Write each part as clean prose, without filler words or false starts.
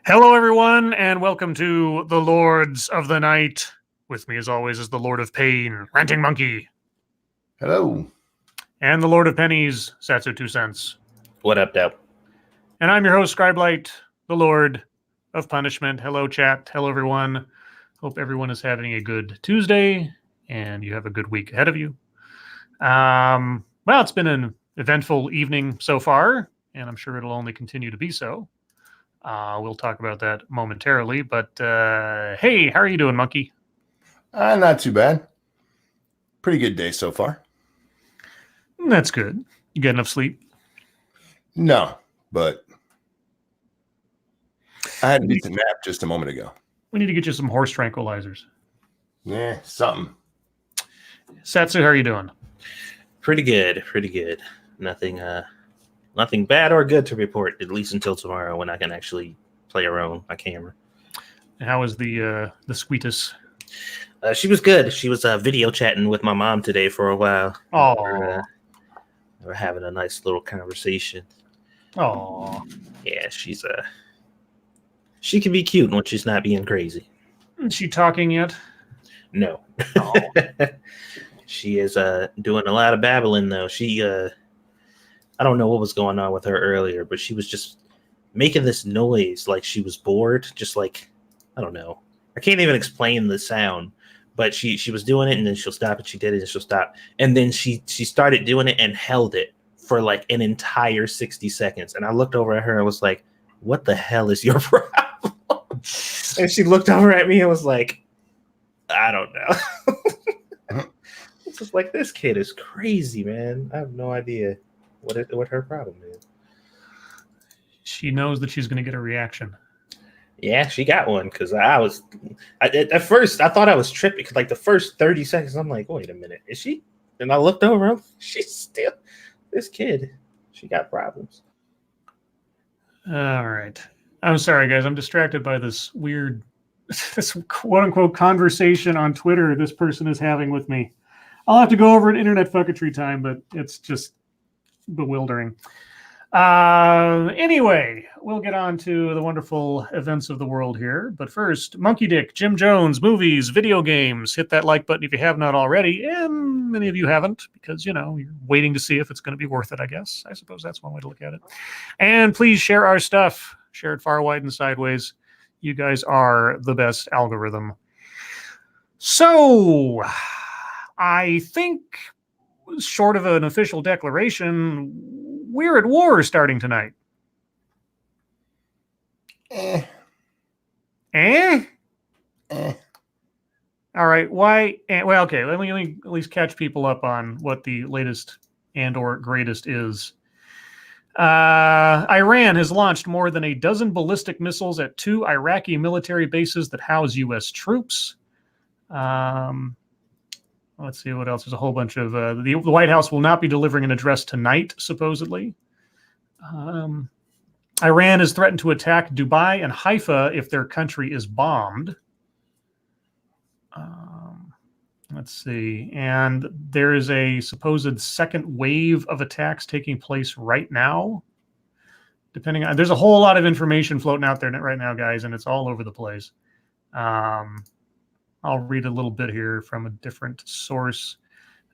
Hello, everyone, and welcome to the Lords of the Night. With me, as always, is the Lord of Pain, Ranting Monkey, Hello. and the Lord of Pennies, Satsu 2 cents. What up, Dope? And I'm your host, Scribe, the Lord of Punishment. Hello, chat. Hello, everyone. Hope everyone is having a good Tuesday, and you have a good week ahead of you. Well, it's been an eventful evening so far, and I'm sure it'll only continue to be so. We'll talk about that momentarily, but hey, how are you doing, Monkey? Not too bad. Pretty good day so far. That's good. You get enough sleep? No, but I had a decent nap just a moment ago. We need to get you some horse tranquilizers. Yeah, something. Satsu, how are you doing? Pretty good. Nothing bad or good to report, at least until tomorrow when I can actually play around my camera. How is the sweetest? She was good. She was video chatting with my mom today for a while. Oh, we're having a nice little conversation. Oh, yeah, she can be cute when she's not being crazy. Is she talking yet? No. Oh. She is doing a lot of babbling though. She I don't know what was going on with her earlier, but she was just making this noise like she was bored, just like, I don't know. I can't even explain the sound, but she was doing it and then she'll stop and she did it and she'll stop. And then she started doing it and held it for like an entire 60 seconds. And I looked over at her and was like, what the hell is your problem? And she looked over at me and was like, I don't know. It's just like, this kid is crazy, man. I have no idea what her problem is. She knows that she's going to get a reaction. Yeah, she got one because at first I thought I was tripping because like the first 30 seconds I'm like, wait a minute, is she? And I looked over, she's still this kid. She got problems. All right. I'm sorry, guys. I'm distracted by this weird, this quote unquote conversation on Twitter this person is having with me. I'll have to go over an internet fucketry time, but it's just bewildering. Anyway, we'll get on to the wonderful events of the world here. But first, Monkey Dick, Jim Jones, movies, video games. Hit that like button if you have not already. And many of you haven't because, you know, you're waiting to see if it's going to be worth it, I guess. I suppose that's one way to look at it. And please share our stuff. Share it far, wide, and sideways. You guys are the best algorithm. So, I think, short of an official declaration, we're at war starting tonight. Eh? All right. Why? Well, okay. Let me at least catch people up on what the latest and or greatest is. Iran has launched more than a dozen ballistic missiles at 2 Iraqi military bases that house U.S. troops. Let's see what else. There's a whole bunch of the White House will not be delivering an address tonight, supposedly. Iran has threatened to attack Dubai and Haifa if their country is bombed. Let's see. And there is a supposed second wave of attacks taking place right now. Depending on, there's a whole lot of information floating out there right now, guys, and it's all over the place. I'll read a little bit here from a different source.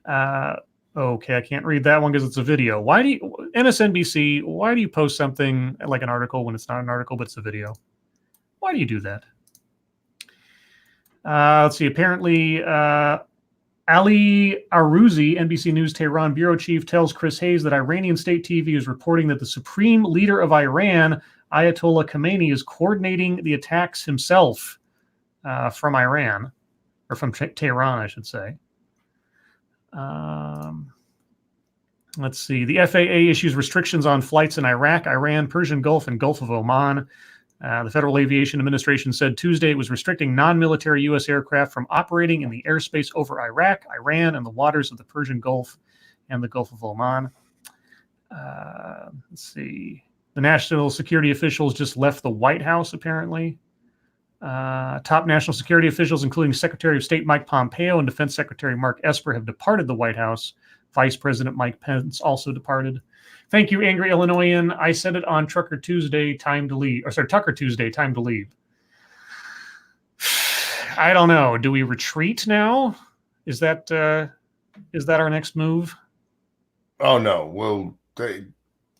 Okay, I can't read that one because it's a video. Why do you, MSNBC, why do you post something like an article when it's not an article, but it's a video? Why do you do that? Let's see. Apparently, Ali Arouzi, NBC News Tehran bureau chief, tells Chris Hayes that Iranian state TV is reporting that the supreme leader of Iran, Ayatollah Khamenei, is coordinating the attacks himself from Iran, or from Tehran, I should say. Let's see. The FAA issues restrictions on flights in Iraq, Iran, Persian Gulf, and Gulf of Oman. The Federal Aviation Administration said Tuesday it was restricting non-military U.S. aircraft from operating in the airspace over Iraq, Iran, and the waters of the Persian Gulf and the Gulf of Oman. Let's see. The national security officials just left the White House, apparently. Top national security officials, including Secretary of State Mike Pompeo and Defense Secretary Mark Esper, have departed the White House. Vice President Mike Pence also departed. Thank you, Angry Illinoisan. I said it on Trucker Tuesday, time to leave. Or sorry, Tucker Tuesday, time to leave. I don't know. Do we retreat now? Is that our next move? Oh no. Well, the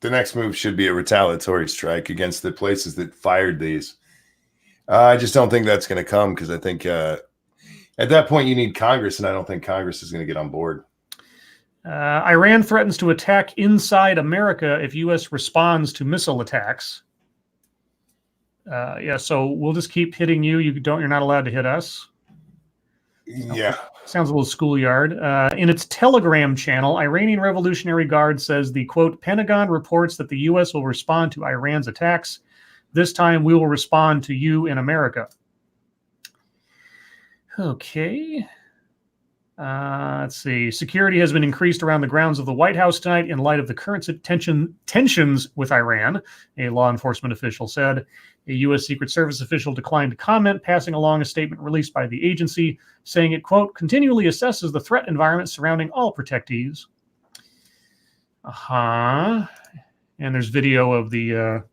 next move should be a retaliatory strike against the places that fired these. I just don't think that's going to come because I think at that point you need Congress, and I don't think Congress is going to get on board. Iran threatens to attack inside America if U.S. responds to missile attacks. So we'll just keep hitting you. You're not allowed to hit us. Yeah. Sounds a little schoolyard. In its Telegram channel, Iranian Revolutionary Guard says the, quote, Pentagon reports that the U.S. will respond to Iran's attacks. This time we will respond to you in America. Okay. Let's see. Security has been increased around the grounds of the White House tonight in light of the current tensions with Iran, a law enforcement official said. A U.S. Secret Service official declined to comment, passing along a statement released by the agency, saying it, quote, continually assesses the threat environment surrounding all protectees. And there's video of the...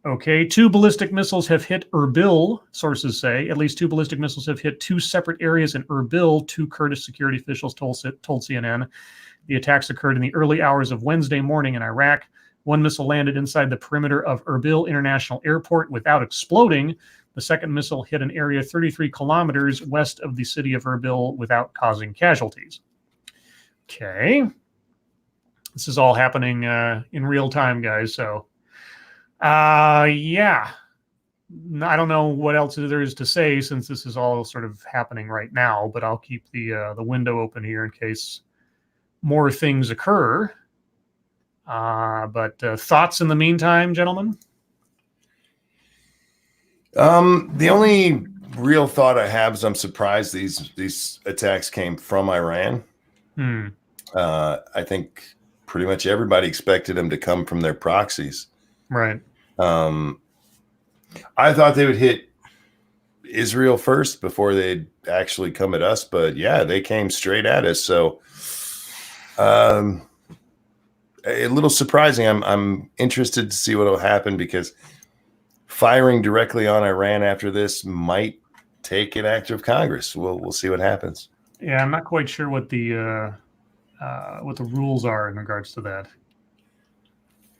Okay, 2 ballistic missiles have hit Erbil, sources say. At least 2 ballistic missiles have hit 2 separate areas in Erbil, 2 Kurdish security officials told CNN. The attacks occurred in the early hours of Wednesday morning in Iraq. 1 missile landed inside the perimeter of Erbil International Airport without exploding. The second missile hit an area 33 kilometers west of the city of Erbil without causing casualties. Okay. This is all happening in real time, guys, so... yeah. I don't know what else there is to say since this is all sort of happening right now, but I'll keep the window open here in case more things occur. But thoughts in the meantime, gentlemen? The only real thought I have is I'm surprised these attacks came from Iran. I think pretty much everybody expected them to come from their proxies. Right. I thought they would hit Israel first before they'd actually come at us, but yeah, they came straight at us. So, a little surprising. I'm interested to see what will happen because firing directly on Iran after this might take an act of Congress. We'll see what happens. Yeah, I'm not quite sure what the rules are in regards to that.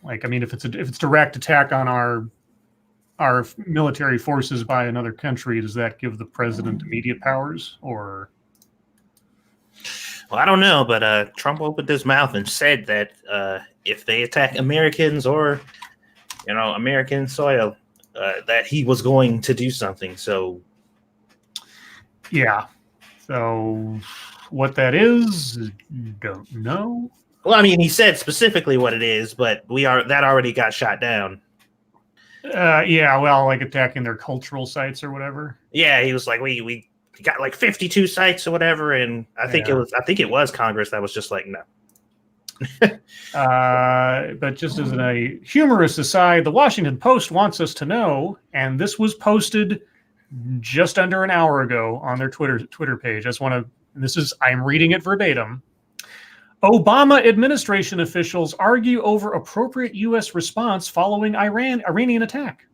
Like, I mean, if it's direct attack on our military forces by another country, does that give the president immediate powers, or? Well, I don't know, but Trump opened his mouth and said that if they attack Americans or, American soil, that he was going to do something. So, yeah. So, what that is, don't know. Well, I mean, he said specifically what it is, but that already got shot down. Yeah, well, like attacking their cultural sites or whatever. Yeah, he was like, we got like 52 sites or whatever, and I think it was Congress that was just like, no. But just as a humorous aside, the Washington Post wants us to know, and this was posted just under an hour ago on their Twitter page. I'm reading it verbatim. Obama administration officials argue over appropriate U.S. response following Iranian attack.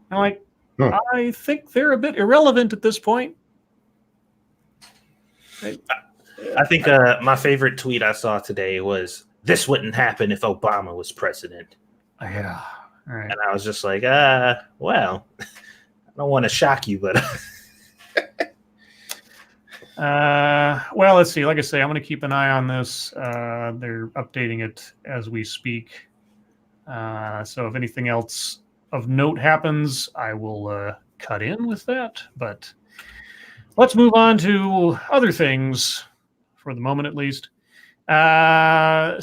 I'm like, I think they're a bit irrelevant at this point. I think my favorite tweet I saw today was, "This wouldn't happen if Obama was president." Yeah. All right. And I was just like, well, I don't want to shock you, but... Well, let's see. Like I say, I'm going to keep an eye on this. They're updating it as we speak. So if anything else of note happens, I will cut in with that. But let's move on to other things for the moment, at least. CNN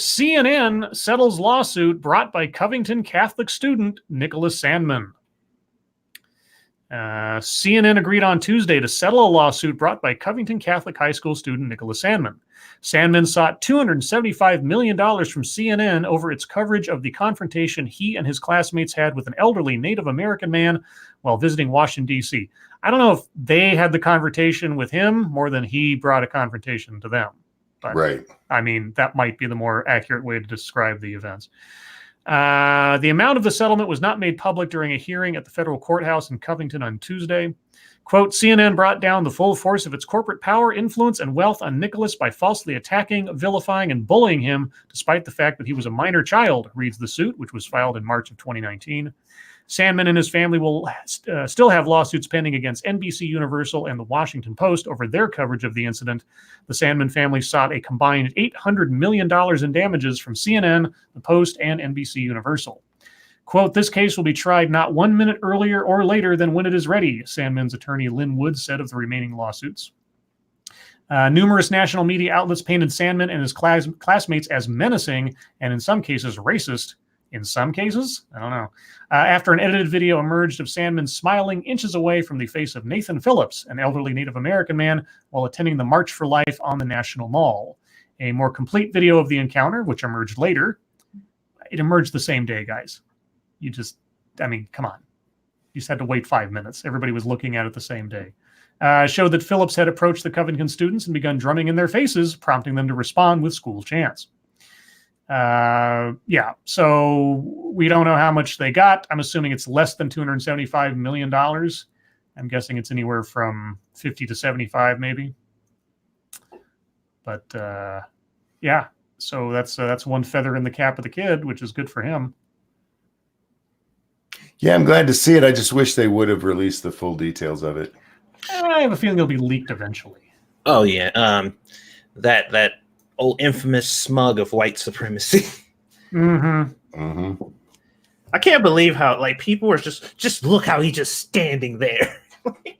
settles lawsuit brought by Covington Catholic student Nicholas Sandman. CNN agreed on Tuesday to settle a lawsuit brought by Covington Catholic High School student Nicholas Sandman. Sandman sought $275 million from CNN over its coverage of the confrontation he and his classmates had with an elderly Native American man while visiting Washington, D.C. I don't know if they had the confrontation with him more than he brought a confrontation to them. But, Right. I mean, that might be the more accurate way to describe the events. The amount of the settlement was not made public during a hearing at the federal courthouse in Covington on Tuesday. Quote, CNN brought down the full force of its corporate power, influence, and wealth on Nicholas by falsely attacking, vilifying, and bullying him, despite the fact that he was a minor child, reads the suit, which was filed in March of 2019. Sandman and his family will still have lawsuits pending against NBC Universal and the Washington Post over their coverage of the incident. The Sandman family sought a combined $800 million in damages from CNN, the Post, and NBC Universal. Quote, this case will be tried not 1 minute earlier or later than when it is ready, Sandman's attorney Lynn Wood said of the remaining lawsuits. Numerous national media outlets painted Sandman and his classmates as menacing and in some cases racist. In some cases, I don't know. After an edited video emerged of Sandman smiling inches away from the face of Nathan Phillips, an elderly Native American man, while attending the March for Life on the National Mall. A more complete video of the encounter, which emerged later, it emerged the same day, guys. You just, I mean, come on. You just had to wait 5 minutes. Everybody was looking at it the same day. Showed that Phillips had approached the Covington students and begun drumming in their faces, prompting them to respond with school chants. Yeah, so we don't know how much they got. I'm assuming it's less than $275 million. I'm guessing it's anywhere from 50 to 75, maybe. But yeah, so that's one feather in the cap of the kid, which is good for him. Yeah, I'm glad to see it. I just wish they would have released the full details of it. I have a feeling it'll be leaked eventually. Oh yeah, that old infamous smug of white supremacy. Mm-hmm. Mm-hmm. I can't believe how like people were just look how he's just standing there.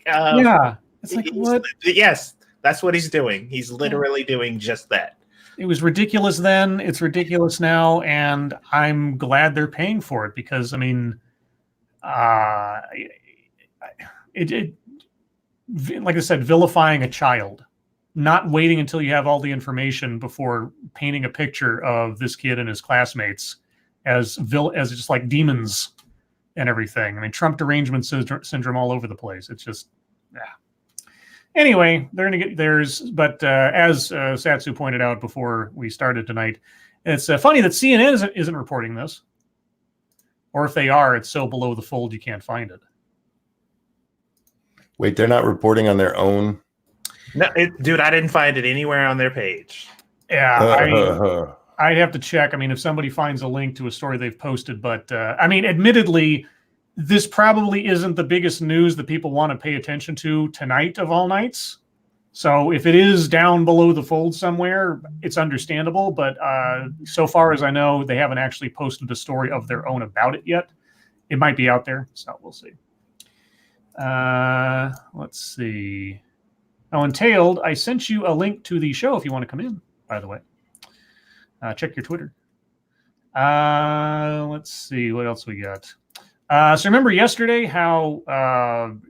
Yeah, it's like what? Yes, that's what he's doing. He's literally doing just that. It was ridiculous then. It's ridiculous now, and I'm glad they're paying for it because I mean. Like I said, vilifying a child, not waiting until you have all the information before painting a picture of this kid and his classmates as just like demons and everything. I mean, Trump derangement syndrome all over the place. It's just, yeah. Anyway, they're going to get theirs. But as Satsu pointed out before we started tonight, it's funny that CNN isn't reporting this. Or if they are, it's so below the fold you can't find it. Wait, they're not reporting on their own? No, dude, I didn't find it anywhere on their page. Yeah, I'd have to check. I mean, if somebody finds a link to a story they've posted, but I mean, admittedly, this probably isn't the biggest news that people want to pay attention to tonight of all nights. So if it is down below the fold somewhere, it's understandable. But so far as I know, they haven't actually posted a story of their own about it yet. It might be out there, so we'll see. Let's see. Oh, Entailed, I sent you a link to the show if you want to come in, by the way. Check your Twitter. Let's see. What else we got? So remember yesterday how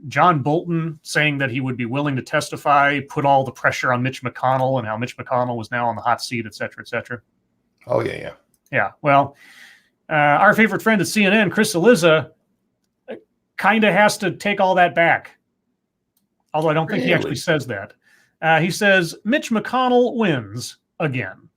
John Bolton saying that he would be willing to testify, put all the pressure on Mitch McConnell and how Mitch McConnell was now on the hot seat, et cetera, et cetera. Oh, yeah, yeah. Yeah, well, our favorite friend at CNN, Chris Cillizza, kind of has to take all that back. Although I don't think he actually says that. He says, Mitch McConnell wins again.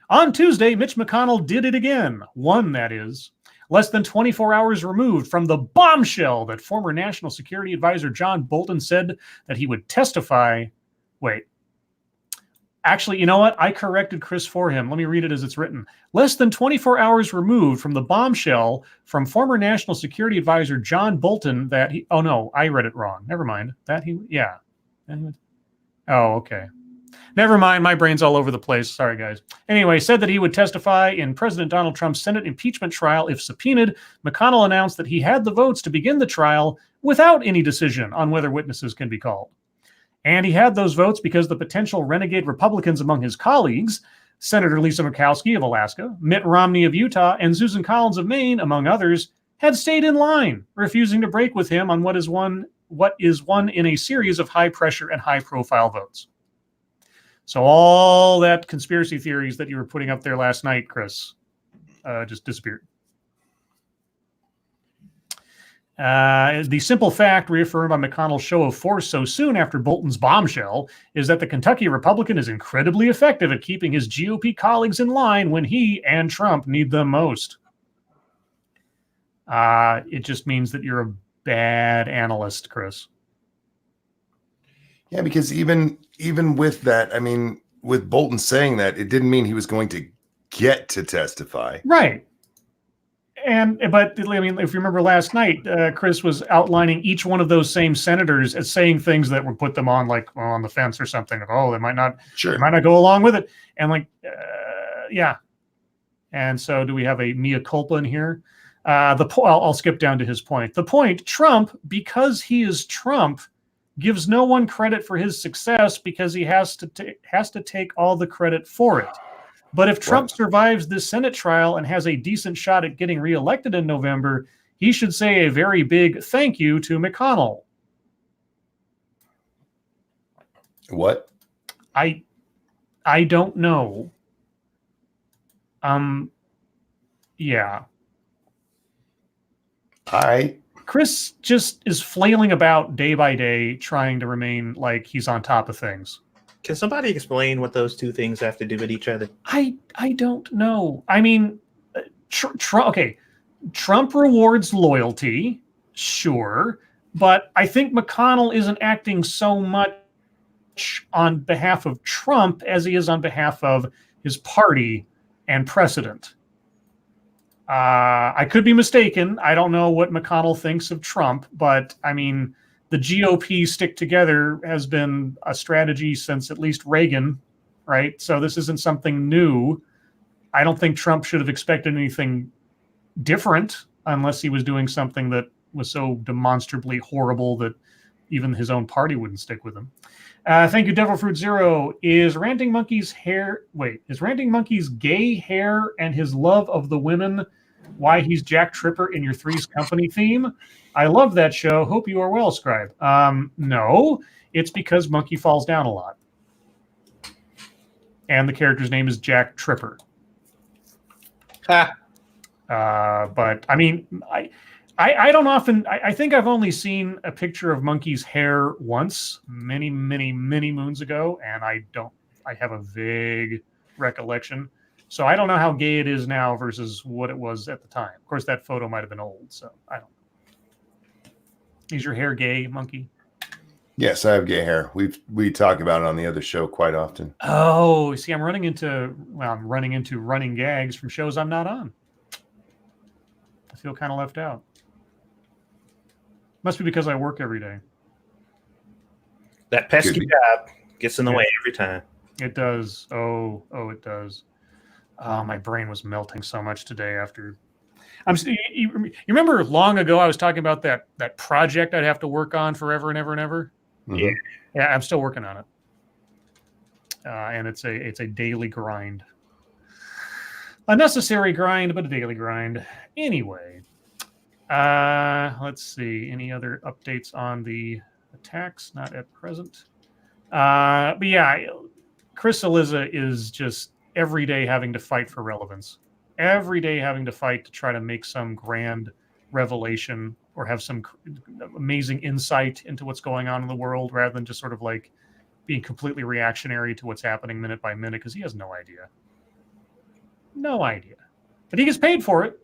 On Tuesday, Mitch McConnell did it again. Won, that is. Less than 24 hours removed from the bombshell that former National Security Advisor John Bolton said that he would testify. Wait. Actually, you know what? I corrected Chris for him. Let me read it as it's written. Less than 24 hours removed from the bombshell from former National Security Advisor John Bolton that he... Oh, no, I read it wrong. Never mind. That he... Yeah. Oh, okay. Never mind. My brain's all over the place. Sorry, guys. Anyway, said that he would testify in President Donald Trump's Senate impeachment trial if subpoenaed. McConnell announced that he had the votes to begin the trial without any decision on whether witnesses can be called. And he had those votes because the potential renegade Republicans among his colleagues, Senator Lisa Murkowski of Alaska, Mitt Romney of Utah, and Susan Collins of Maine, among others, had stayed in line, refusing to break with him on what is one in a series of high-pressure and high-profile votes. So all that conspiracy theories that you were putting up there last night, Chris, just disappeared. The simple fact reaffirmed by McConnell's show of force so soon after Bolton's bombshell is that the Kentucky Republican is incredibly effective at keeping his GOP colleagues in line when he and Trump need them most. It just means that you're a bad analyst, Chris. Yeah, because even with that, I mean, with Bolton saying that, it didn't mean he was going to get to testify. Right. But I mean, if you remember last night, Chris was outlining each one of those same senators as saying things that would put them on on the fence or something. They might not go along with it. And yeah. And so do we have a mea culpa in here? I'll skip down to his point. The point, Trump, because he is Trump, gives no one credit for his success because he has to take all the credit for it. But if Trump survives this Senate trial and has a decent shot at getting reelected in November, he should say a very big thank you to McConnell. What? I don't know. Yeah. Chris just is flailing about day by day, trying to remain like he's on top of things. Can somebody explain what those two things have to do with each other? I don't know. I mean, okay, Trump rewards loyalty, sure, but I think McConnell isn't acting so much on behalf of Trump as he is on behalf of his party and precedent. I could be mistaken. I don't know what McConnell thinks of Trump, but I mean, the GOP stick together has been a strategy since at least Reagan, right? So this isn't something new. I don't think Trump should have expected anything different unless he was doing something that was so demonstrably horrible that even his own party wouldn't stick with him. Thank you, Devil Fruit Zero. Is Ranting Monkey's gay hair and his love of the women why he's Jack Tripper in your Three's Company theme? I love that show. Hope you are well, Scribe. No, it's because Monkey falls down a lot. And the character's name is Jack Tripper. Ha! But I mean, I don't often. I think I've only seen a picture of Monkey's hair once, many moons ago, and I have a vague recollection. So I don't know how gay it is now versus what it was at the time. Of course, that photo might have been old, so I don't know. Is your hair gay, Monkey? Yes, I have gay hair. We talk about it on the other show quite often. Oh, see, I'm running into running gags from shows I'm not on. I feel kind of left out. Must be because I work every day. That pesky job gets in the way every time. It does. Oh, it does. Oh, my brain was melting so much today after. You remember long ago I was talking about that project I'd have to work on forever and ever and ever? Mm-hmm. Yeah, I'm still working on it. And it's a daily grind. A necessary grind, but a daily grind. Anyway. Let's see. Any other updates on the attacks? Not at present. But yeah, Chris Eliza is just every day having to fight for relevance. Every day having to fight to try to make some grand revelation or have some amazing insight into what's going on in the world rather than just sort of like being completely reactionary to what's happening minute by minute because he has no idea. No idea. But he gets paid for it.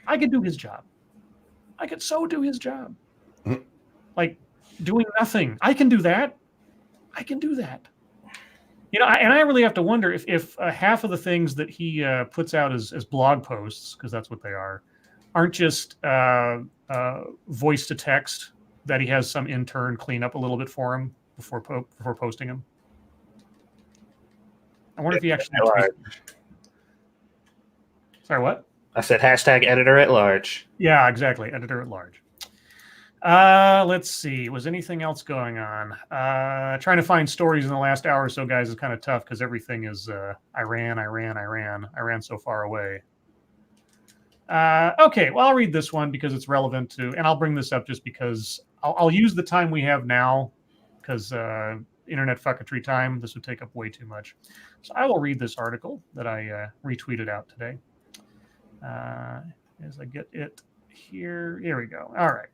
I could do his job. I could so do his job. Mm-hmm. Like doing nothing. I can do that. I can do that. You know, I really have to wonder if half of the things that he puts out as blog posts, because that's what they are, aren't just voice to text that he has some intern clean up a little bit for him before posting them. I wonder if he actually. Sorry, what? I said hashtag editor at large. Yeah, exactly. Editor at large. Let's see. Was anything else going on? Trying to find stories in the last hour or so, guys, is kind of tough because everything is Iran so far away. Okay, well, I'll read this one because it's relevant to, and I'll bring this up just because I'll use the time we have now because internet fucketry time. This would take up way too much. So I will read this article that I retweeted out today. As I get it here. Here we go. All right.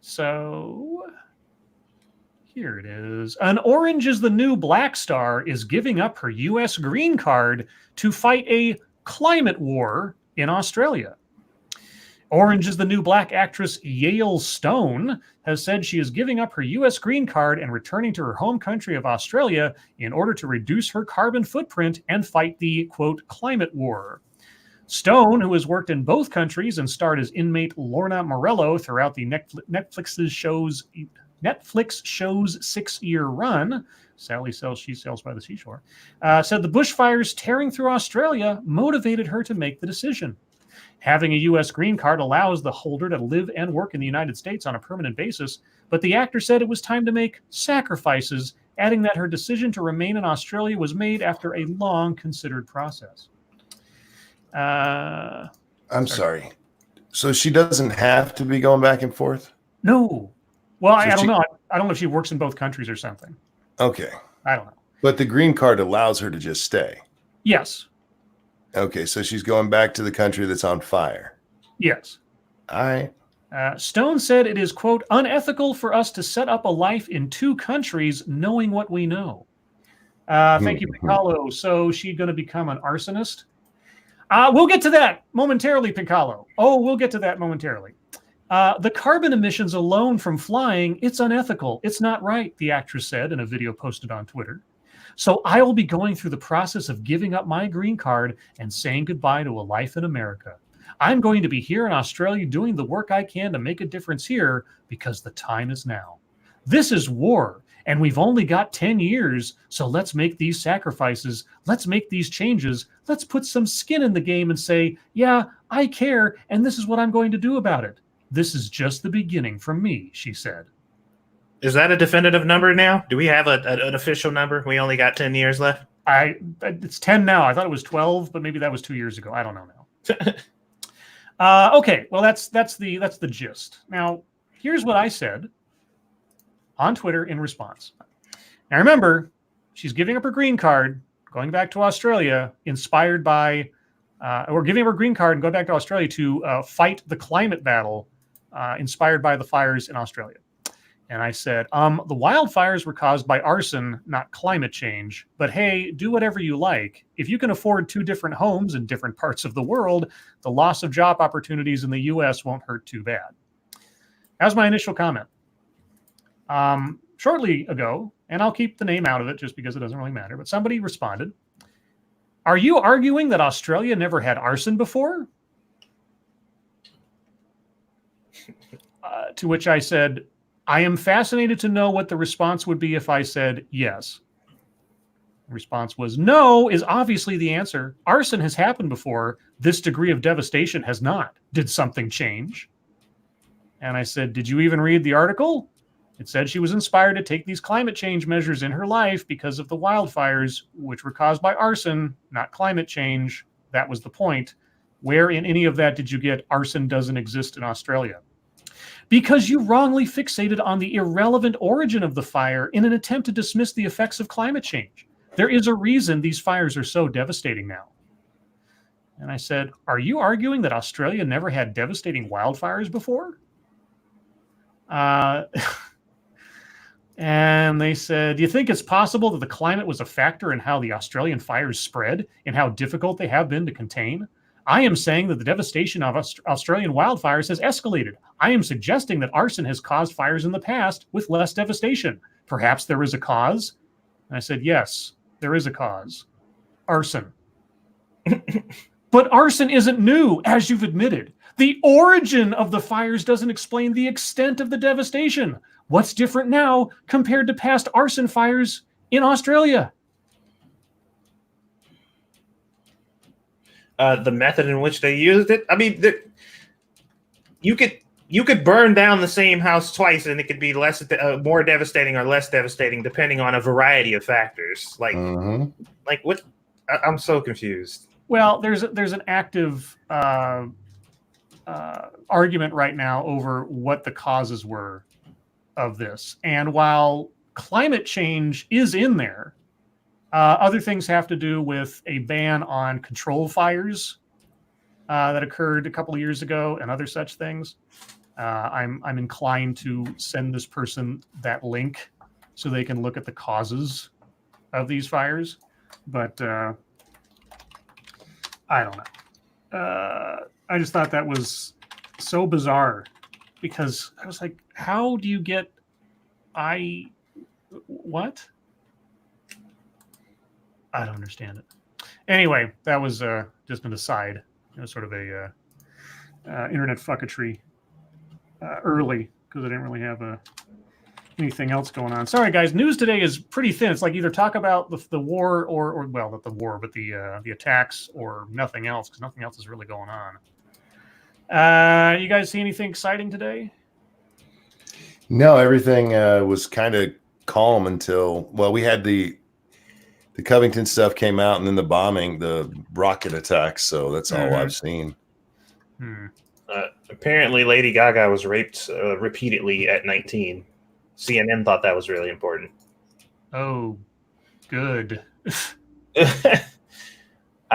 So here it is. An Orange is the New Black star is giving up her U.S. green card to fight a climate war in Australia. Orange is the New Black actress Yale Stone has said she is giving up her U.S. green card and returning to her home country of Australia in order to reduce her carbon footprint and fight the, quote, climate war. Stone, who has worked in both countries and starred as inmate Lorna Morello throughout the Netflix show's 6-year run, Sally sells, she sells by the seashore, said the bushfires tearing through Australia motivated her to make the decision. Having a U.S. green card allows the holder to live and work in the United States on a permanent basis, but the actor said it was time to make sacrifices, adding that her decision to remain in Australia was made after a long considered process. I'm sorry. So she doesn't have to be going back and forth? No. Well, So I don't she- know. I don't know if she works in both countries or something. Okay. I don't know. But the green card allows her to just stay. Yes. Okay, so she's going back to the country that's on fire. Yes. All right. Stone said it is, quote, unethical for us to set up a life in two countries knowing what we know. Thank you, Piccolo. So she's going to become an arsonist? We'll get to that momentarily, Piccolo. We'll get to that momentarily. The carbon emissions alone from flying, it's unethical. It's not right, the actress said in a video posted on Twitter. So I will be going through the process of giving up my green card and saying goodbye to a life in America. I'm going to be here in Australia doing the work I can to make a difference here because the time is now. This is war, and we've only got 10 years, so let's make these sacrifices. Let's make these changes. Let's put some skin in the game and say, yeah, I care, and this is what I'm going to do about it. This is just the beginning from me, she said. Is that a definitive number now? Do we have an official number? We only got 10 years left? It's 10 now. I thought it was 12, but maybe that was 2 years ago. I don't know now. Okay, well that's the gist. Now, here's what I said on Twitter in response. Now remember, she's giving up her green card, going back to Australia, inspired by, or giving up her green card and going back to Australia to fight the climate battle, inspired by the fires in Australia. And I said, the wildfires were caused by arson, not climate change. But hey, do whatever you like. If you can afford 2 different homes in different parts of the world, the loss of job opportunities in the U.S. won't hurt too bad. That was my initial comment. Shortly ago, and I'll keep the name out of it just because it doesn't really matter, but somebody responded, are you arguing that Australia never had arson before? To which I said, I am fascinated to know what the response would be if I said yes. The response was no is obviously the answer. Arson has happened before. This degree of devastation has not. Did something change? And I said, did you even read the article? It said she was inspired to take these climate change measures in her life because of the wildfires, which were caused by arson, not climate change. That was the point. Where in any of that did you get arson doesn't exist in Australia? Because you wrongly fixated on the irrelevant origin of the fire in an attempt to dismiss the effects of climate change. There is a reason these fires are so devastating now. And I said, are you arguing that Australia never had devastating wildfires before? And they said, do you think it's possible that the climate was a factor in how the Australian fires spread and how difficult they have been to contain? I am saying that the devastation of Australian wildfires has escalated. I am suggesting that arson has caused fires in the past with less devastation. Perhaps there is a cause? And I said, yes, there is a cause. Arson. But arson isn't new, as you've admitted. The origin of the fires doesn't explain the extent of the devastation. What's different now compared to past arson fires in Australia? The method in which they used it. I mean, you could burn down the same house twice, and it could be more devastating or less devastating depending on a variety of factors. Like what? I'm so confused. Well, there's an active argument right now over what the causes were of this, and while climate change is in there. Other things have to do with a ban on controlled fires that occurred a couple of years ago, and other such things. I'm inclined to send this person that link so they can look at the causes of these fires, but I don't know. I just thought that was so bizarre because I was like, how do you get what? I don't understand it. Anyway, that was just an aside. It was sort of a internet fucketry early because I didn't really have anything else going on. Sorry, guys. News today is pretty thin. It's like either talk about the war or well, not the war, but the attacks or nothing else because nothing else is really going on. You guys see anything exciting today? No, everything was kind of calm until, well, we had the Covington stuff came out, and then the bombing, the rocket attacks. So that's all I've seen. Apparently, Lady Gaga was raped repeatedly at 19. CNN thought that was really important. Oh, good. I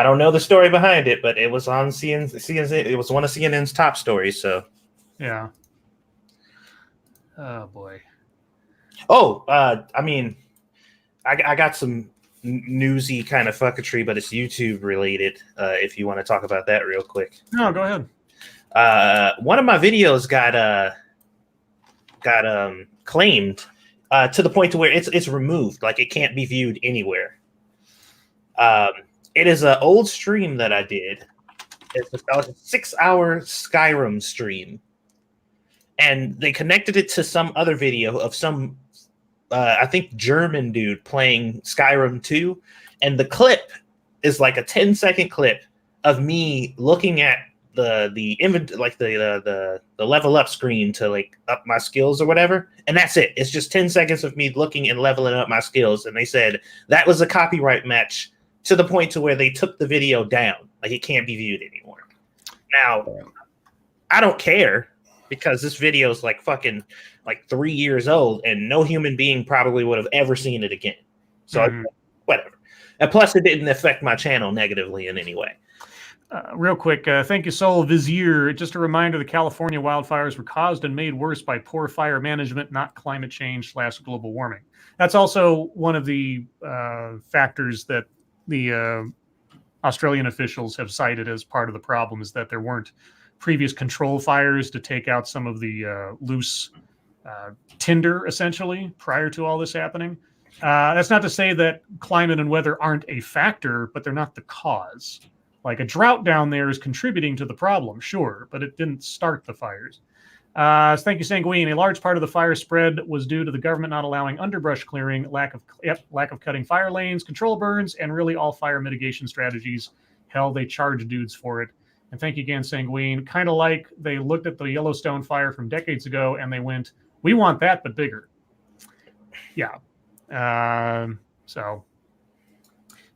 don't know the story behind it, but it was on CNN. It was one of CNN's top stories. So, yeah. Oh boy. Oh, I mean, I got some newsy kind of fucketry, but it's YouTube related. If you want to talk about that real quick. No, go ahead. One of my videos got claimed to the point to where it's removed, like it can't be viewed anywhere. It is an old stream that I did. It's a 6-hour Skyrim stream, and they connected it to some other video of some I think German dude playing Skyrim 2, and the clip is like a 10-second clip of me looking at the level up screen to like up my skills or whatever, and that's it. It's just 10 seconds of me looking and leveling up my skills, and they said that was a copyright match to the point to where they took the video down, like it can't be viewed anymore. Now, I don't care because this video is like fucking like 3 years old, and no human being probably would have ever seen it again. So whatever. And plus, it didn't affect my channel negatively in any way. Real quick, thank you, Sol Vizier. Just a reminder, the California wildfires were caused and made worse by poor fire management, not climate change / global warming. That's also one of the factors that the Australian officials have cited as part of the problem, is that there weren't previous control fires to take out some of the loose tinder, essentially, prior to all this happening. That's not to say that climate and weather aren't a factor, but they're not the cause. Like a drought down there is contributing to the problem, sure, but it didn't start the fires. Thank you, Sanguine. A large part of the fire spread was due to the government not allowing underbrush clearing, lack of cutting fire lanes, control burns, and really all fire mitigation strategies. Hell, they charged dudes for it. And thank you again, Sanguine. Kind of like they looked at the Yellowstone fire from decades ago and they went, we want that, but bigger. Yeah. So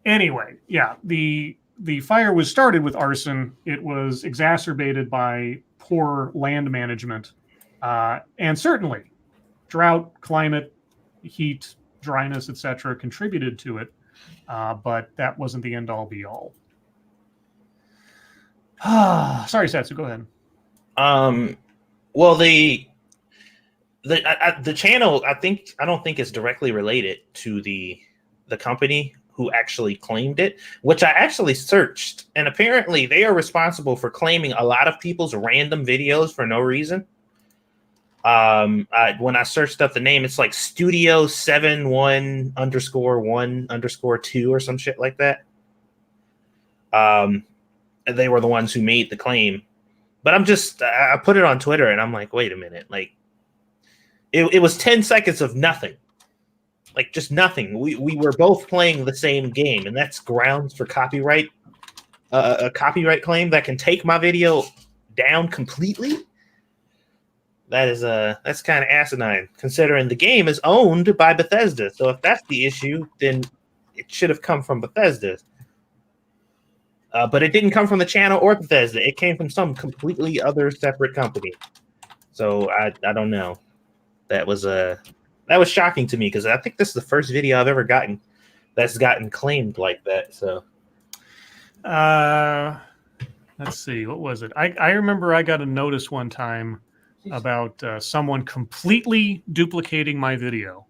anyway, yeah, the fire was started with arson. It was exacerbated by poor land management. And certainly drought, climate, heat, dryness, etc. contributed to it. But that wasn't the end all be all. Sorry, Satsu, go ahead. Well, the channel, I don't think is directly related to the company who actually claimed it, which I actually searched, and apparently they are responsible for claiming a lot of people's random videos for no reason. When I searched up the name, it's like Studio 71_1_2 or some shit like that. They were the ones who made the claim, but I put it on Twitter and I'm like, wait a minute, like it was 10 seconds of nothing. Like just nothing. We were both playing the same game, and that's grounds for copyright. A copyright claim that can take my video down completely. That's kind of asinine, considering the game is owned by Bethesda. So if that's the issue, then it should have come from Bethesda. But it didn't come from the channel or Bethesda. It came from some completely other separate company. So I don't know. That was That was shocking to me because I think this is the first video I've ever gotten that's gotten claimed like that. So, let's see, what was it? I remember I got a notice one time about someone completely duplicating my video,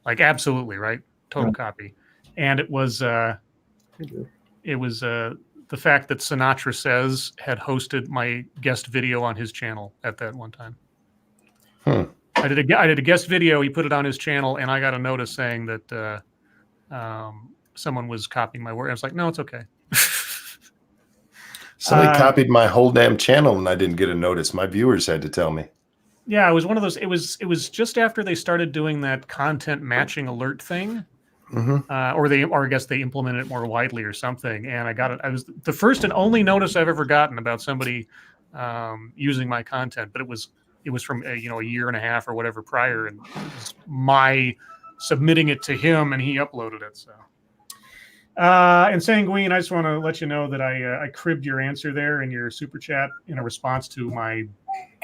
like absolutely right, total copy, and it was the fact that Sinatra Says had hosted my guest video on his channel at that one time. I did a guest video. He put it on his channel, and I got a notice saying that someone was copying my work. I was like, no, it's okay. Somebody copied my whole damn channel, and I didn't get a notice. My viewers had to tell me. Yeah, it was one of those. It was just after they started doing that content matching alert thing, or I guess they implemented it more widely or something. And I got it. I was the first and only notice I've ever gotten about somebody using my content, but it was from a year and a half or whatever prior, and it was my submitting it to him, and he uploaded it. So, and Sanguine, I just want to let you know that I cribbed your answer there in your super chat in a response to my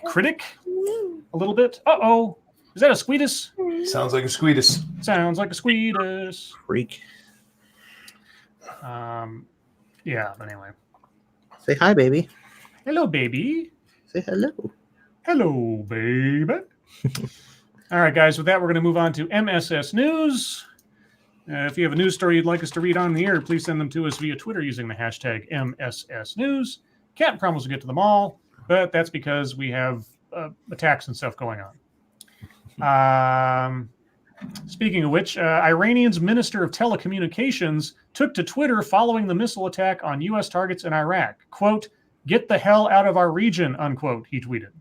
critic a little bit. Uh-oh. Is that a squeetus? Sounds like a squeetus. Sounds like a squeetus. freak. Yeah, but anyway. Say hi, baby. Hello, baby. Say hello. Hello, baby. All right, guys, with that, we're going to move on to MSS News. If you have a news story you'd like us to read on the air, please send them to us via Twitter using the hashtag MSS News. Can't promise we'll get to them all, but that's because we have attacks and stuff going on. Speaking of which, Iranian's Minister of Telecommunications took to Twitter following the missile attack on U.S. targets in Iraq. Quote, "Get the hell out of our region," unquote, he tweeted.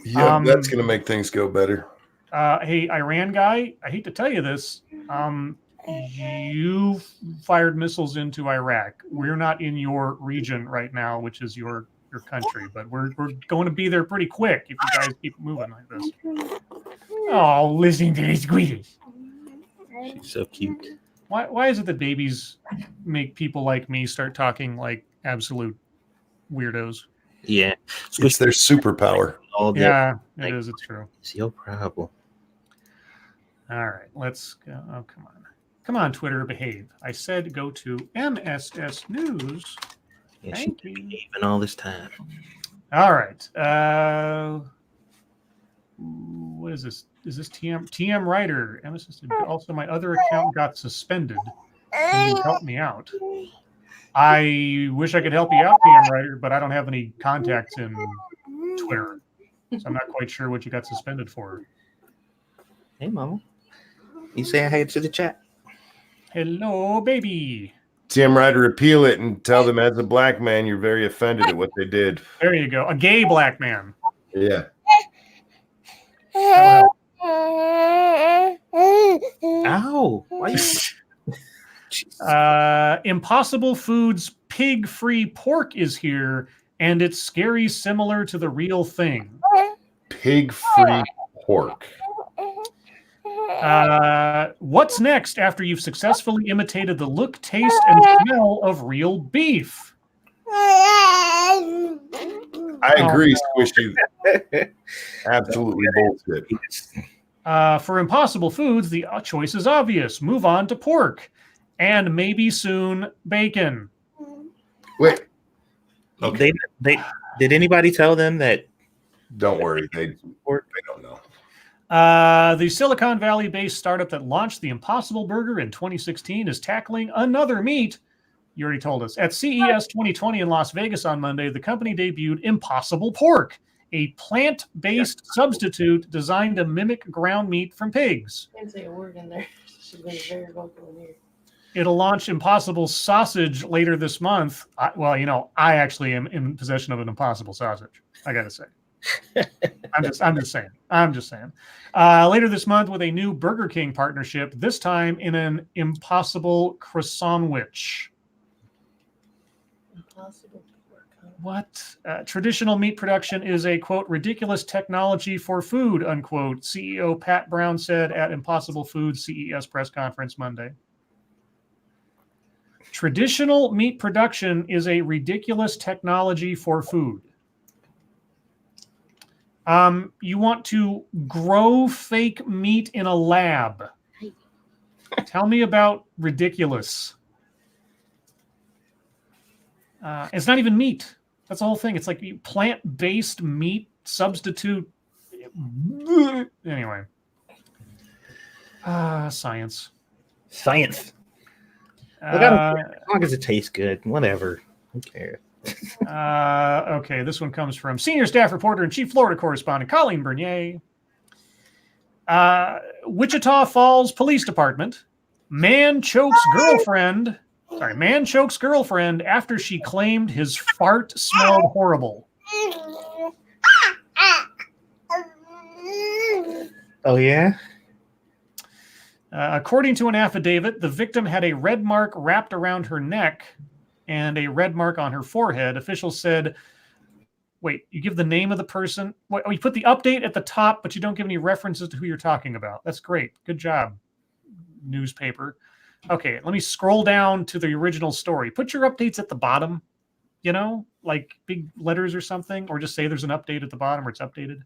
Yeah, that's going to make things go better. Hey, Iran guy, I hate to tell you this. You fired missiles into Iraq. We're not in your region right now, which is your country, but we're going to be there pretty quick if you guys keep moving like this. Oh, listen to these squeezes. She's so cute. Why is it that babies make people like me start talking like absolute weirdos? Yeah. It's their superpower. All day. Yeah, it is. It's true. It's your problem. All right, let's go. Oh, come on. Come on, Twitter, behave. I said go to MSS News. Yeah, Thank she's you. behaving all this time. All right. What is this? Is this TM Writer? MSS. Also, my other account got suspended. Can you help me out? I wish I could help you out, TM Writer, but I don't have any contacts in Twitter. So I'm not quite sure what you got suspended for. Hey, Mama. You saying hey to the chat? Hello, baby. TM Ryder, appeal it and tell them as a black man you're very offended at what they did. There you go. A gay black man. Yeah. Ow. Why you... Impossible Foods pig-free pork is here, and it's scary similar to the real thing. Pig-free pork. What's next after you've successfully imitated the look, taste, and smell of real beef? I agree, Squishy. Absolutely bullshit. For Impossible Foods, the choice is obvious. Move on to pork. And maybe soon, bacon. Wait. Okay. They did anybody tell them that? Don't worry. They don't know. The Silicon Valley-based startup that launched the Impossible Burger in 2016 is tackling another meat. You already told us. At CES 2020 in Las Vegas on Monday, the company debuted Impossible Pork, a plant-based substitute designed to mimic ground meat from pigs. Can't say a word in there. She's been very vocal in here. It'll launch Impossible Sausage later this month. I actually am in possession of an Impossible Sausage, I gotta say. I'm just saying. Later this month with a new Burger King partnership, this time in an Impossible Croissantwich. Impossible pork. Huh? What? Traditional meat production is a, quote, ridiculous technology for food, unquote, CEO Pat Brown said at Impossible Foods CES press conference Monday. Traditional meat production is a ridiculous technology for food. You want to grow fake meat in a lab. Tell me about ridiculous. It's not even meat. That's the whole thing. It's like plant-based meat substitute. Anyway. Science. Science. Look, I don't care. As long as it tastes good, whatever. Who cares? Okay, this one comes from senior staff reporter and chief Florida correspondent Colleen Bernier. Wichita Falls Police Department. Man chokes girlfriend after she claimed his fart smelled horrible. Oh, yeah? According to an affidavit, the victim had a red mark wrapped around her neck and a red mark on her forehead. Officials said, wait, you give the name of the person? Wait, you put the update at the top, but you don't give any references to who you're talking about. That's great. Good job, newspaper. Okay, let me scroll down to the original story. Put your updates at the bottom, like big letters or something, or just say there's an update at the bottom where it's updated.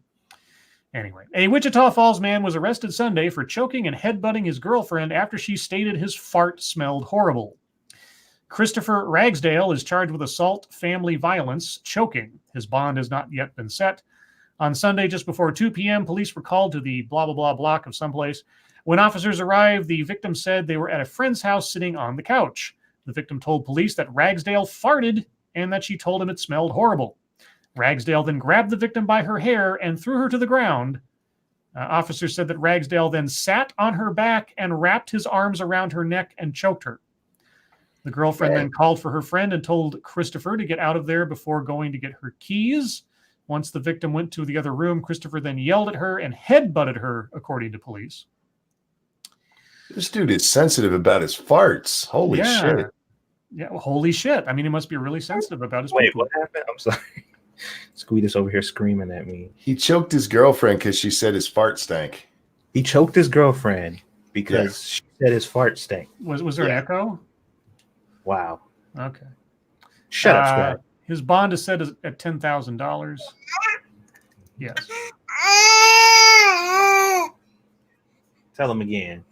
Anyway, a Wichita Falls man was arrested Sunday for choking and headbutting his girlfriend after she stated his fart smelled horrible. Christopher Ragsdale is charged with assault, family violence, choking. His bond has not yet been set. On Sunday, just before 2 p.m., police were called to the blah, blah, blah block of someplace. When officers arrived, the victim said they were at a friend's house sitting on the couch. The victim told police that Ragsdale farted and that she told him it smelled horrible. Ragsdale then grabbed the victim by her hair and threw her to the ground. Officers said that Ragsdale then sat on her back and wrapped his arms around her neck and choked her. The girlfriend then called for her friend and told Christopher to get out of there before going to get her keys. Once the victim went to the other room, Christopher then yelled at her and headbutted her, according to police. This dude is sensitive about his farts. Holy shit. Yeah, well, holy shit. I mean, he must be really sensitive about his Wait, people. what happened? I'm sorry. Squeedus over here screaming at me. He choked his girlfriend because she said his fart stank. He choked his girlfriend because she said his fart stank. Was there an echo? Wow. Okay. Shut up, Scribe. His bond is set at $10,000. Yes. Tell him again.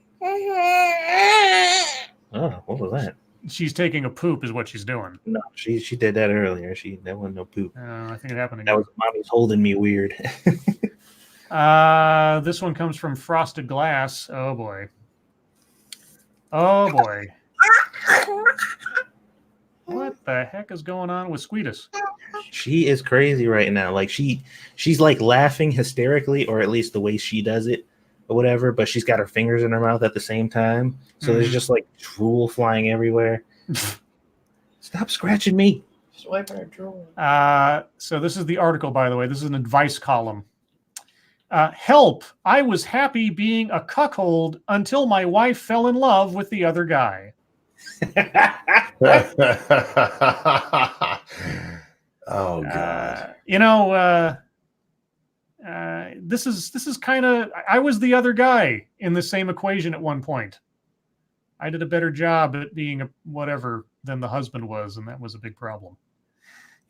Oh, what was that? She's taking a poop is what she's doing. No, she did that earlier. That wasn't no poop. I think it happened again. That was mommy's holding me weird. This one comes from Frosted Glass. Oh boy. Oh boy. What the heck is going on with Squeedus? She is crazy right now. Like she's like laughing hysterically, or at least the way she does it, or whatever. But she's got her fingers in her mouth at the same time, so there's just like drool flying everywhere. Stop scratching me! Just wiping her drool. So this is the article, by the way. This is an advice column. Help! I was happy being a cuckold until my wife fell in love with the other guy. Oh god. This is kind of, I was the other guy in the same equation at one point. I did a better job at being a whatever than the husband was, and that was a big problem.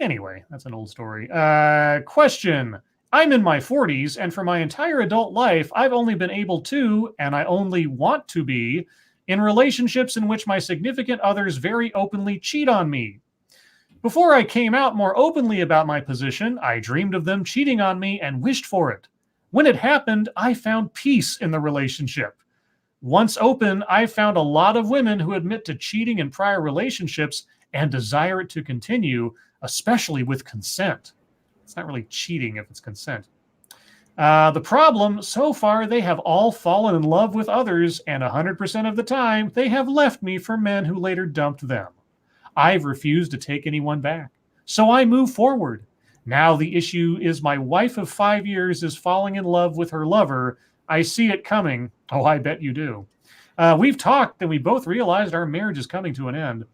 Anyway, that's an old story. Question. I'm in my 40s, and for my entire adult life, I've only been able to, and I only want to be, in relationships in which my significant others very openly cheat on me. Before I came out more openly about my position, I dreamed of them cheating on me and wished for it. When it happened, I found peace in the relationship. Once open, I found a lot of women who admit to cheating in prior relationships and desire it to continue, especially with consent. It's not really cheating if it's consent. The problem, so far, they have all fallen in love with others, and 100% of the time, they have left me for men who later dumped them. I've refused to take anyone back, so I move forward. Now the issue is my wife of 5 years is falling in love with her lover. I see it coming. Oh, I bet you do. We've talked, and we both realized our marriage is coming to an end.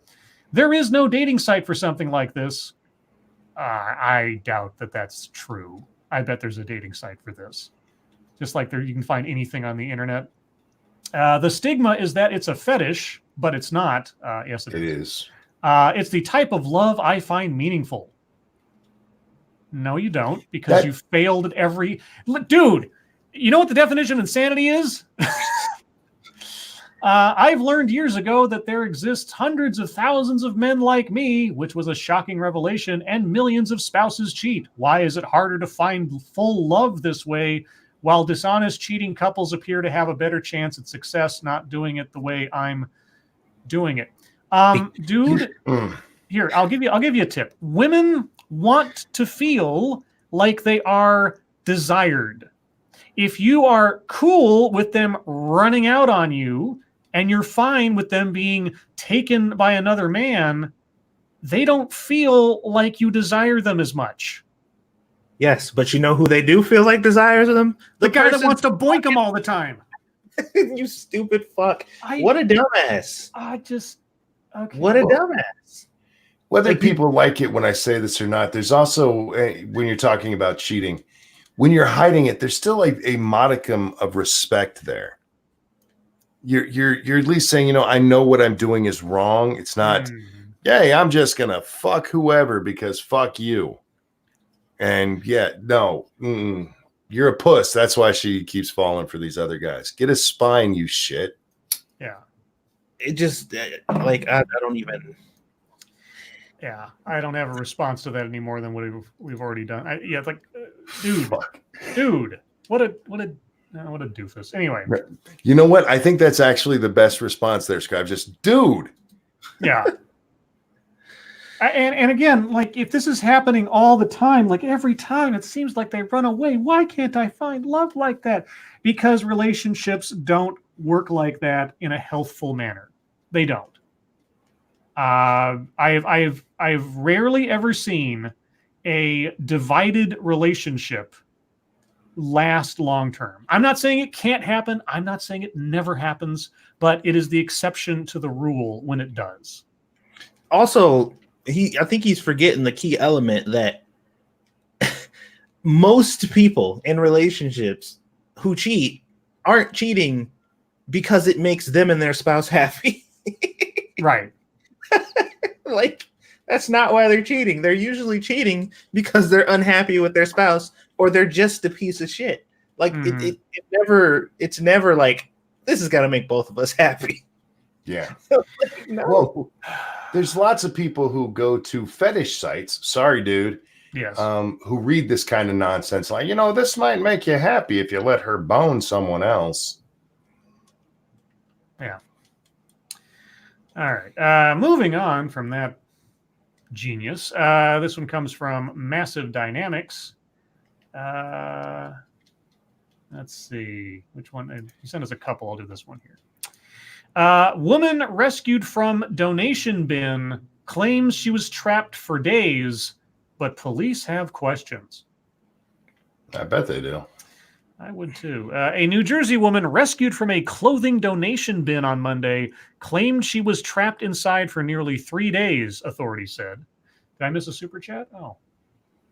There is no dating site for something like this. I doubt that that's true. I bet there's a dating site for this. Just like you can find anything on the internet. The stigma is that it's a fetish, but it's not. Yes, it is. It's the type of love I find meaningful. No, you don't, because you failed at every... Dude, you know what the definition of insanity is? I've learned years ago that there exists hundreds of thousands of men like me, which was a shocking revelation, and millions of spouses cheat. Why is it harder to find full love this way, while dishonest, cheating couples appear to have a better chance at success not doing it the way I'm doing it? Dude, here, I'll give you a tip. Women want to feel like they are desired. If you are cool with them running out on you and you're fine with them being taken by another man, they don't feel like you desire them as much. Yes, but you know who they do feel like desires them? The guy that wants to boink them all the time. You stupid fuck. What a dumbass. Okay. What a dumbass. Whether people like it when I say this or not, there's also, when you're talking about cheating, when you're hiding it, there's still a modicum of respect there. You're at least saying, I know what I'm doing is wrong. It's not, hey, I'm just gonna fuck whoever because fuck you. And you're a puss. That's why she keeps falling for these other guys. Get a spine, you shit. Yeah. It just I don't even. Yeah, I don't have a response to that any more than what we've already done. Dude, what a doofus. Anyway, you know what? I think that's actually the best response there, Scribe. Just dude. Yeah. And again, if this is happening all the time, every time it seems like they run away. Why can't I find love like that? Because relationships don't work like that in a healthful manner. They don't. I've rarely ever seen a divided relationship last long term. I'm not saying it can't happen. I'm not saying it never happens, but it is the exception to the rule when it does. Also, I think he's forgetting the key element that most people in relationships who cheat aren't cheating because it makes them and their spouse happy. Right. That's not why they're cheating. They're usually cheating because they're unhappy with their spouse or they're just a piece of shit. It's never like, this is gonna make both of us happy. Yeah. No. Well, there's lots of people who go to fetish sites. Sorry, dude. Yes. Who read this kind of nonsense. Like, this might make you happy if you let her bone someone else. Yeah. All right. Moving on from that genius. This one comes from Massive Dynamics. Let's see. Which one? He sent us a couple. I'll do this one here. Woman rescued from donation bin claims she was trapped for days, but police have questions. I bet they do. I would too. A New Jersey woman rescued from a clothing donation bin on Monday claimed she was trapped inside for nearly 3 days, authorities said. Did I miss a super chat? Oh,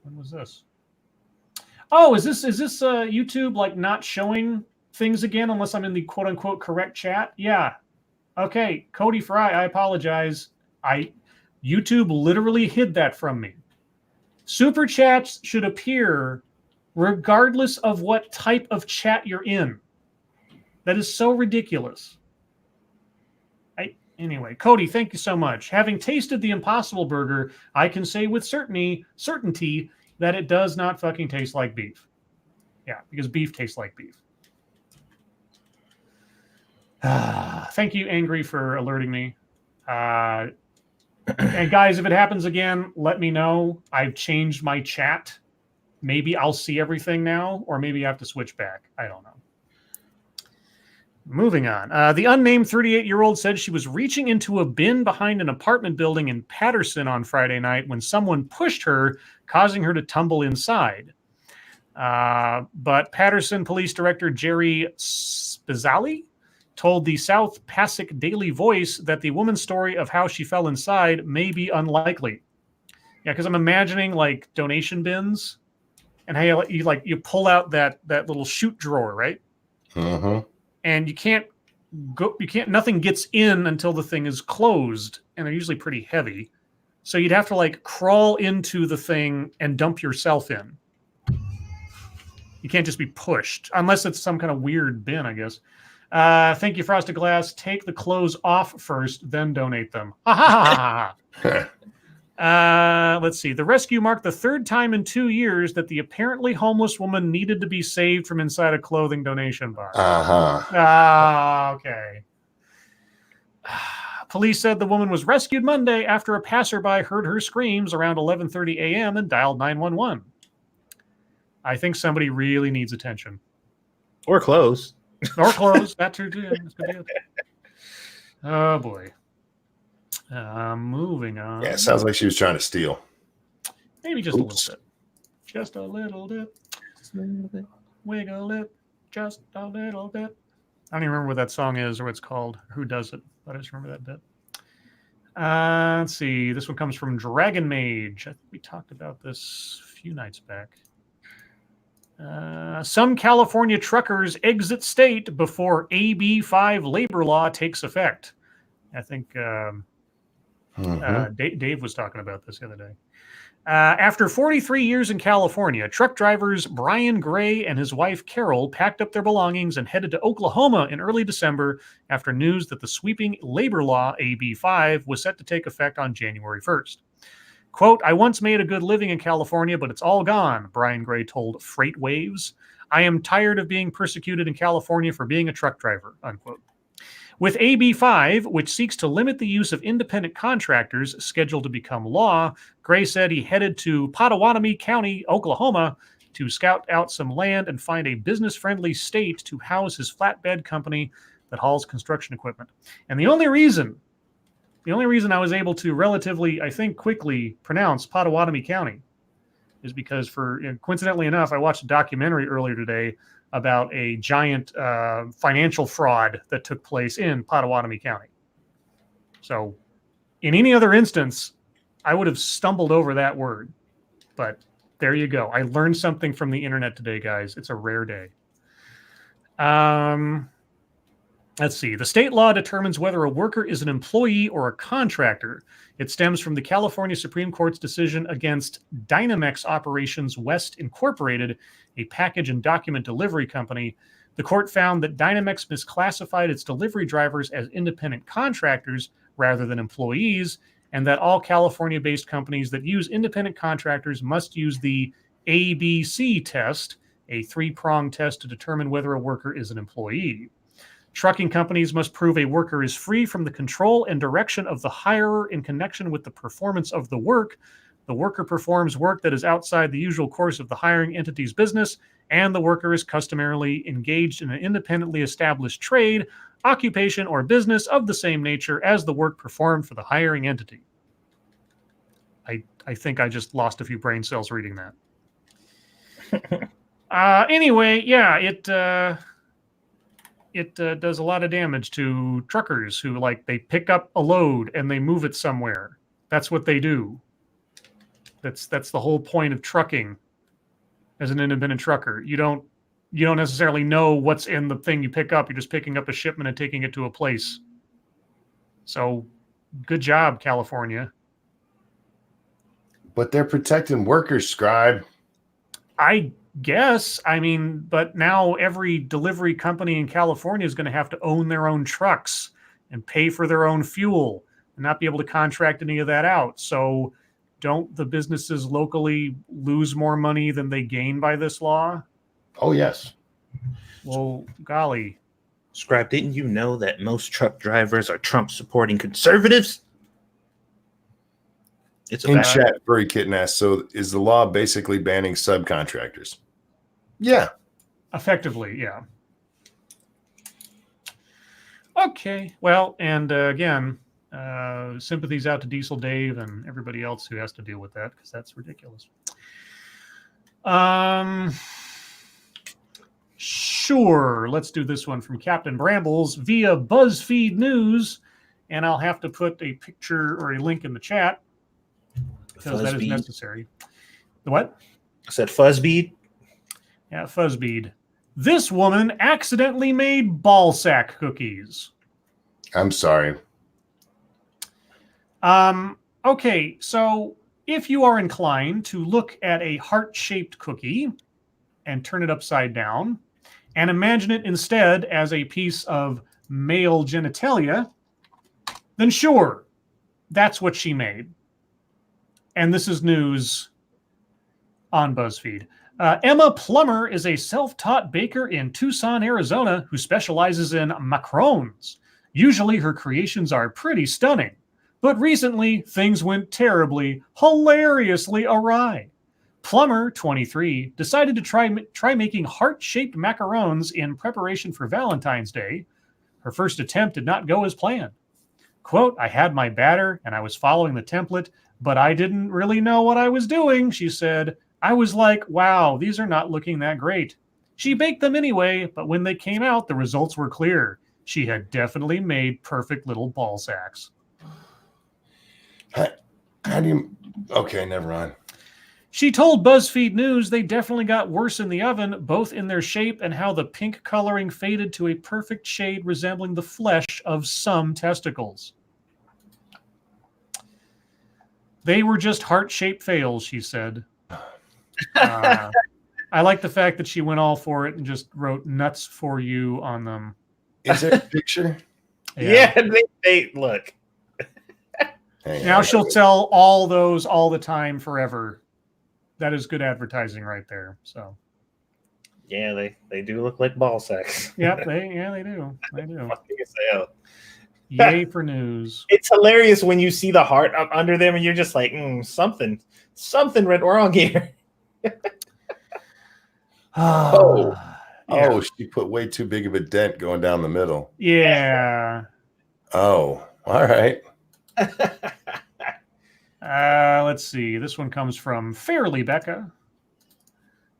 when was this? Oh, is this YouTube not showing things again unless I'm in the quote unquote correct chat? Yeah. Okay, Cody Fry, I apologize. YouTube literally hid that from me. Super chats should appear regardless of what type of chat you're in. That is so ridiculous. Anyway, Cody, thank you so much. Having tasted the Impossible Burger, I can say with certainty that it does not fucking taste like beef. Yeah, because beef tastes like beef. Thank you, Angry, for alerting me. And guys, if it happens again, let me know. I've changed my chat. Maybe I'll see everything now, or maybe I have to switch back. I don't know. Moving on. The unnamed 38-year-old said she was reaching into a bin behind an apartment building in Patterson on Friday night when someone pushed her, causing her to tumble inside. But Patterson Police Director Jerry Spizzali told the South Passaic Daily Voice that the woman's story of how she fell inside may be unlikely. Yeah, because I'm imagining donation bins, and how you pull out that little chute drawer, right? Uh-huh. And nothing gets in until the thing is closed, and they're usually pretty heavy. So you'd have to like crawl into the thing and dump yourself in. You can't just be pushed unless it's some kind of weird bin, I guess. Thank you, Frosted Glass. Take the clothes off first, then donate them. Ha ha ha ha. Let's see. The rescue marked the third time in 2 years that the apparently homeless woman needed to be saved from inside a clothing donation box. Okay. Police said the woman was rescued Monday after a passerby heard her screams around 11:30 a.m. and dialed 911. I think somebody really needs attention. Or clothes. Or clothes. That too. That's good. Oh, boy. Moving on. Yeah, it sounds like she was trying to steal. Maybe just a little bit. Just a little bit. Wiggle it. Just a little bit. I don't even remember what that song is or what it's called. Who does it? But I just remember that bit. Let's see. This one comes from Dragon Mage. I think we talked about this a few nights back. Some California truckers exit state before AB 5 labor law takes effect. I think Dave was talking about this the other day. After 43 years in California, truck drivers Brian Gray and his wife Carol packed up their belongings and headed to Oklahoma in early December after news that the sweeping labor law AB 5 was set to take effect on January 1st. Quote, I once made a good living in California, but it's all gone, Brian Gray told Freight Waves. I am tired of being persecuted in California for being a truck driver, unquote. With AB 5, which seeks to limit the use of independent contractors scheduled to become law, Gray said he headed to Pottawatomie County, Oklahoma, to scout out some land and find a business-friendly state to house his flatbed company that hauls construction equipment. And the only reason I was able to relatively, I think, quickly pronounce Pottawatomie County is because coincidentally enough, I watched a documentary earlier today about a giant financial fraud that took place in Pottawatomie County. So in any other instance, I would have stumbled over that word. But there you go. I learned something from the internet today, guys. It's a rare day. Let's see. The state law determines whether a worker is an employee or a contractor. It stems from the California Supreme Court's decision against Dynamex Operations West Incorporated, a package and document delivery company. The court found that Dynamex misclassified its delivery drivers as independent contractors rather than employees, and that all California-based companies that use independent contractors must use the ABC test, a three-pronged test to determine whether a worker is an employee. Trucking companies must prove a worker is free from the control and direction of the hirer in connection with the performance of the work. The worker performs work that is outside the usual course of the hiring entity's business, and the worker is customarily engaged in an independently established trade, occupation, or business of the same nature as the work performed for the hiring entity. I think I just lost a few brain cells reading that. Anyway, yeah, it does a lot of damage to truckers who they pick up a load and they move it somewhere. That's what they do. That's the whole point of trucking as an independent trucker. You don't necessarily know what's in the thing you pick up. You're just picking up a shipment and taking it to a place. So good job, California. But they're protecting workers, Scribe. I guess. I mean, but now every delivery company in California is going to have to own their own trucks and pay for their own fuel and not be able to contract any of that out. So don't the businesses locally lose more money than they gain by this law? Oh, yes. Well, golly. Scribe, didn't you know that most truck drivers are Trump-supporting conservatives? It's a In fact. chat, Furry Kitten asks, so is the law basically banning subcontractors? Yeah. Effectively, yeah. Okay. Well, and again, sympathies out to Diesel Dave and everybody else who has to deal with that, because that's ridiculous. Sure. Let's do this one from Captain Brambles via BuzzFeed News, and I'll have to put a picture or a link in the chat because that is necessary. The what? I said Fuzzbead. Yeah, Fuzzbead. This woman accidentally made ball sack cookies. I'm sorry. I Okay, so if you are inclined to look at a heart-shaped cookie and turn it upside down and imagine it instead as a piece of male genitalia, then sure, that's what she made. And this is news on BuzzFeed. Emma Plummer is a self-taught baker in Tucson, Arizona, who specializes in macarons. Usually her creations are pretty stunning, but recently things went terribly, hilariously awry. Plummer, 23, decided to try making heart-shaped macarons in preparation for Valentine's Day. Her first attempt did not go as planned. Quote, I had my batter and I was following the template, but I didn't really know what I was doing, she said. I was like, wow, these are not looking that great. She baked them anyway, but when they came out, the results were clear. She had definitely made perfect little ball sacks. How do you... Okay, never mind. She told BuzzFeed News they definitely got worse in the oven, both in their shape and how the pink coloring faded to a perfect shade resembling the flesh of some testicles. They were just heart-shaped fails, she said. I like the fact that she went all for it and just wrote nuts for you on them. Is there a picture? Yeah, they look. Now she'll sell all those all the time forever. That is good advertising right there. So Yeah, they do look like ball sacks. Yep, they do. They do. Fucking as hell. Yay for news. It's hilarious when you see the heart up under them and you're just like, something went wrong here. Oh, yeah. She put way too big of a dent going down the middle. Yeah. Oh, all right. Let's see. This one comes from Fairly Becca.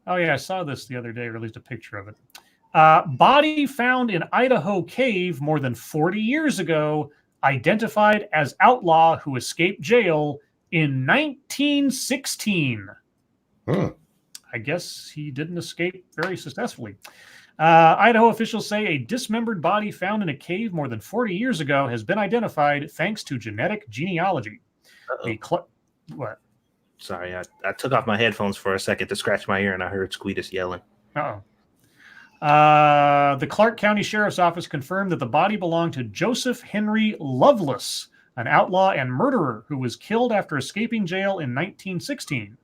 Oh, yeah, I saw this the other day, or at least a picture of it. Body found in Idaho cave more than 40 years ago, identified as outlaw who escaped jail in 1916. I guess he didn't escape very successfully. Idaho officials say a dismembered body found in a cave more than 40 years ago has been identified thanks to genetic genealogy. What? Sorry, I took off my headphones for a second to scratch my ear and I heard Squeetus yelling. The Clark County Sheriff's Office confirmed that the body belonged to Joseph Henry Lovelace, an outlaw and murderer who was killed after escaping jail in 1916.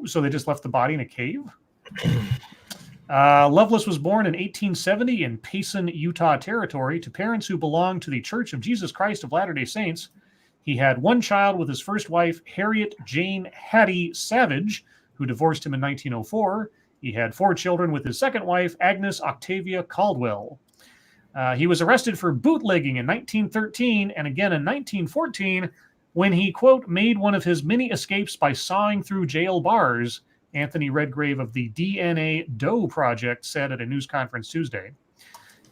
So they just left the body in a cave? Lovelace was born in 1870 in Payson, Utah Territory to parents who belonged to the Church of Jesus Christ of Latter-day Saints. He had one child with his first wife, Harriet Jane Hattie Savage, who divorced him in 1904. He had 4 children with his second wife, Agnes Octavia Caldwell. He was arrested for bootlegging in 1913 and again in 1914 when he, quote, made one of his many escapes by sawing through jail bars, Anthony Redgrave of the DNA Doe Project said at a news conference Tuesday.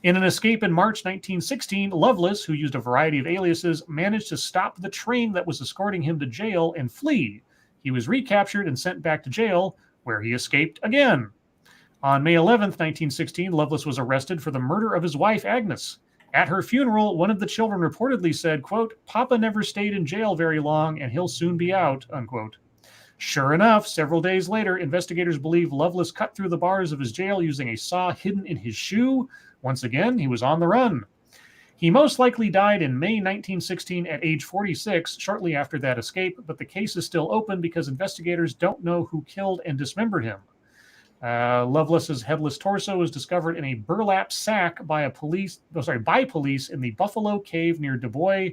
In an escape in March 1916, Lovelace, who used a variety of aliases, managed to stop the train that was escorting him to jail and flee. He was recaptured and sent back to jail, where he escaped again. On May 11th, 1916, Lovelace was arrested for the murder of his wife, Agnes. At her funeral, one of the children reportedly said, quote, Papa never stayed in jail very long and he'll soon be out, unquote. Sure enough, several days later, investigators believe Lovelace cut through the bars of his jail using a saw hidden in his shoe. Once again, he was on the run. He most likely died in May 1916 at age 46, shortly after that escape, but the case is still open because investigators don't know who killed and dismembered him. Lovelace's headless torso was discovered in a burlap sack by police in the Buffalo Cave near Dubois,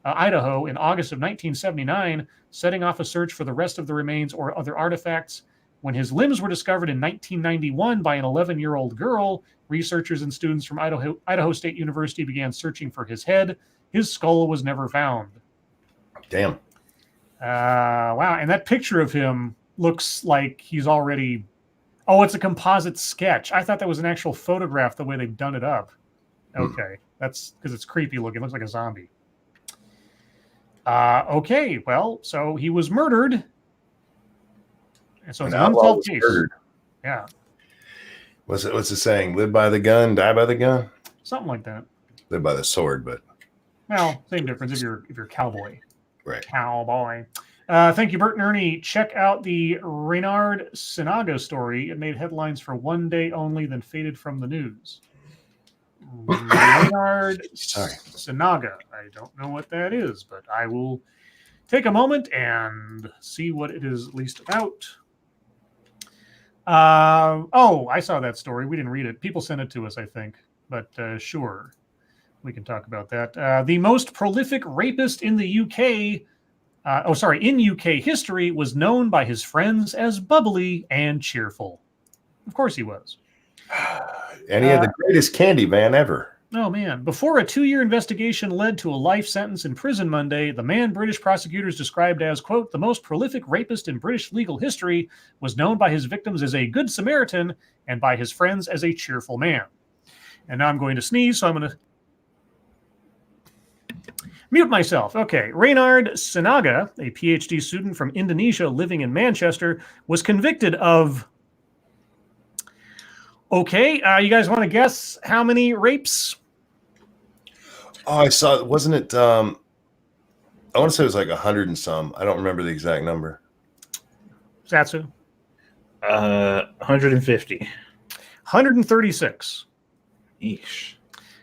Idaho in August of 1979, setting off a search for the rest of the remains or other artifacts. When his limbs were discovered in 1991 by an 11-year-old girl, researchers and students from Idaho State University began searching for his head. His skull was never found. Damn. Wow. And that picture of him looks like he's already... Oh, it's a composite sketch. I thought that was an actual photograph the way they've done it up. Okay. That's because it's creepy looking. It looks like a zombie. Okay. Well, so he was murdered. And so it's an unsolved case. Murdered. Yeah. What's the saying? Live by the gun, die by the gun? Something like that. Live by the sword, but Well, same difference if you're cowboy. Right. Cowboy. Thank you, Bert and Ernie. Check out the Reynard Sinaga story. It made headlines for one day only, then faded from the news. Reynard Sorry. Sinaga. I don't know what that is, but I will take a moment and see what it is at least about. I saw that story. We didn't read it. People sent it to us, I think. But sure, we can talk about that. The most prolific rapist in the UK, in UK history, was known by his friends as bubbly and cheerful. Of course he was. And he had the greatest candy van ever. Oh, man. Before a 2-year investigation led to a life sentence in prison Monday, the man British prosecutors described as, quote, the most prolific rapist in British legal history was known by his victims as a good Samaritan and by his friends as a cheerful man. And now I'm going to sneeze, so I'm going to mute myself. Okay. Reynard Sinaga, a PhD student from Indonesia living in Manchester, was convicted of... Okay, you guys want to guess how many rapes? Oh, I saw. Wasn't it? I want to say it was like 100 and some. I don't remember the exact number. Satsu? 150. 136. Eesh.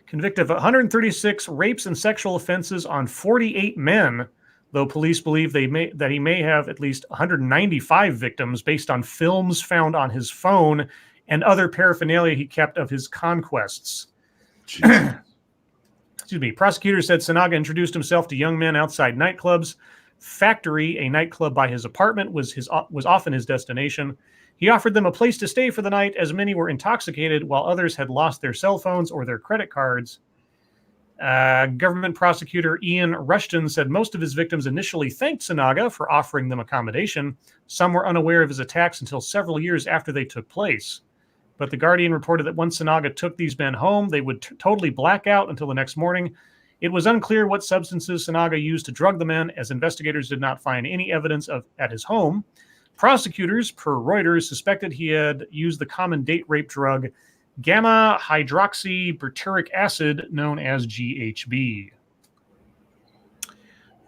Convicted of 136 rapes and sexual offenses on 48 men, though police believe that he may have at least 195 victims based on films found on his phone and other paraphernalia he kept of his conquests. Excuse me. Prosecutors said Sinaga introduced himself to young men outside nightclubs. Factory, a nightclub by his apartment, was often his destination. He offered them a place to stay for the night, as many were intoxicated, while others had lost their cell phones or their credit cards. Government prosecutor Ian Rushton said most of his victims initially thanked Sinaga for offering them accommodation. Some were unaware of his attacks until several years after they took place. But The Guardian reported that once Sinaga took these men home, they would totally black out until the next morning. It was unclear what substances Sinaga used to drug the men, as investigators did not find any evidence at his home. Prosecutors, per Reuters, suspected he had used the common date rape drug gamma hydroxybutyric acid, known as GHB.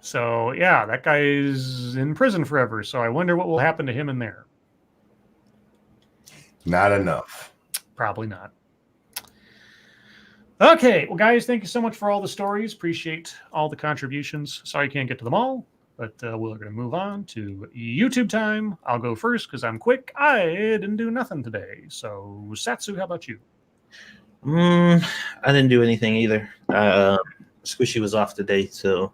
So, yeah, that guy's in prison forever. So I wonder what will happen to him in there. Not enough. Probably not. Okay, well, guys, thank you so much for all the stories. Appreciate all the contributions. Sorry I can't get to them all, but we're going to move on to YouTube time. I'll go first because I'm quick. I didn't do nothing today. So, Satsu, how about you? I didn't do anything either. Squishy was off today, so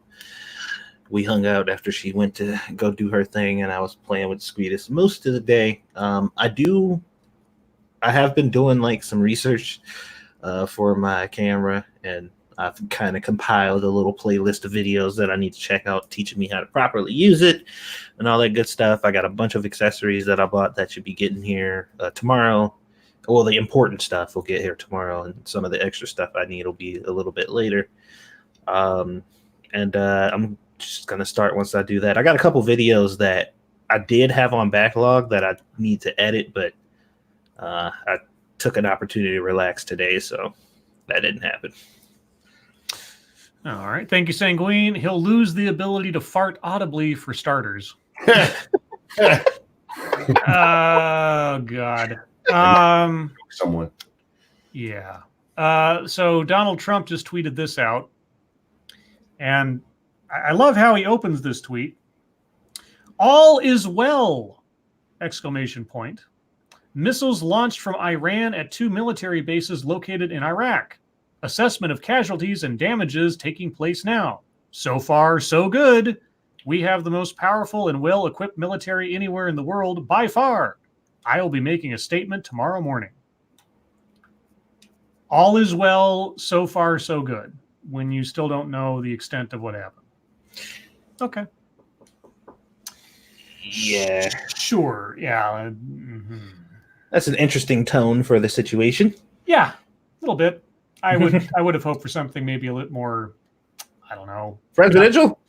we hung out after she went to go do her thing, and I was playing with Squeetus most of the day. I have been doing like some research for my camera, and I've kind of compiled a little playlist of videos that I need to check out, teaching me how to properly use it and all that good stuff. I got a bunch of accessories that I bought that should be getting here tomorrow. Well, the important stuff will get here tomorrow, and some of the extra stuff I need will be a little bit later. I'm just going to start once I do that. I got a couple videos that I did have on backlog that I need to edit, but I took an opportunity to relax today, so that didn't happen. All right. Thank you, Sanguine. He'll lose the ability to fart audibly for starters. Oh, God. Someone. Yeah. So Donald Trump just tweeted this out, and I love how he opens this tweet. All is well! Exclamation point. Missiles launched from Iran at 2 military bases located in Iraq. Assessment of casualties and damages taking place now. So far, so good. We have the most powerful and well-equipped military anywhere in the world by far. I will be making a statement tomorrow morning. All is well, so far, so good, when you still don't know the extent of what happened. Okay. Yeah. Sure. Yeah. That's an interesting tone for the situation. Yeah, a little bit. I would have hoped for something maybe a little more, I don't know. Presidential?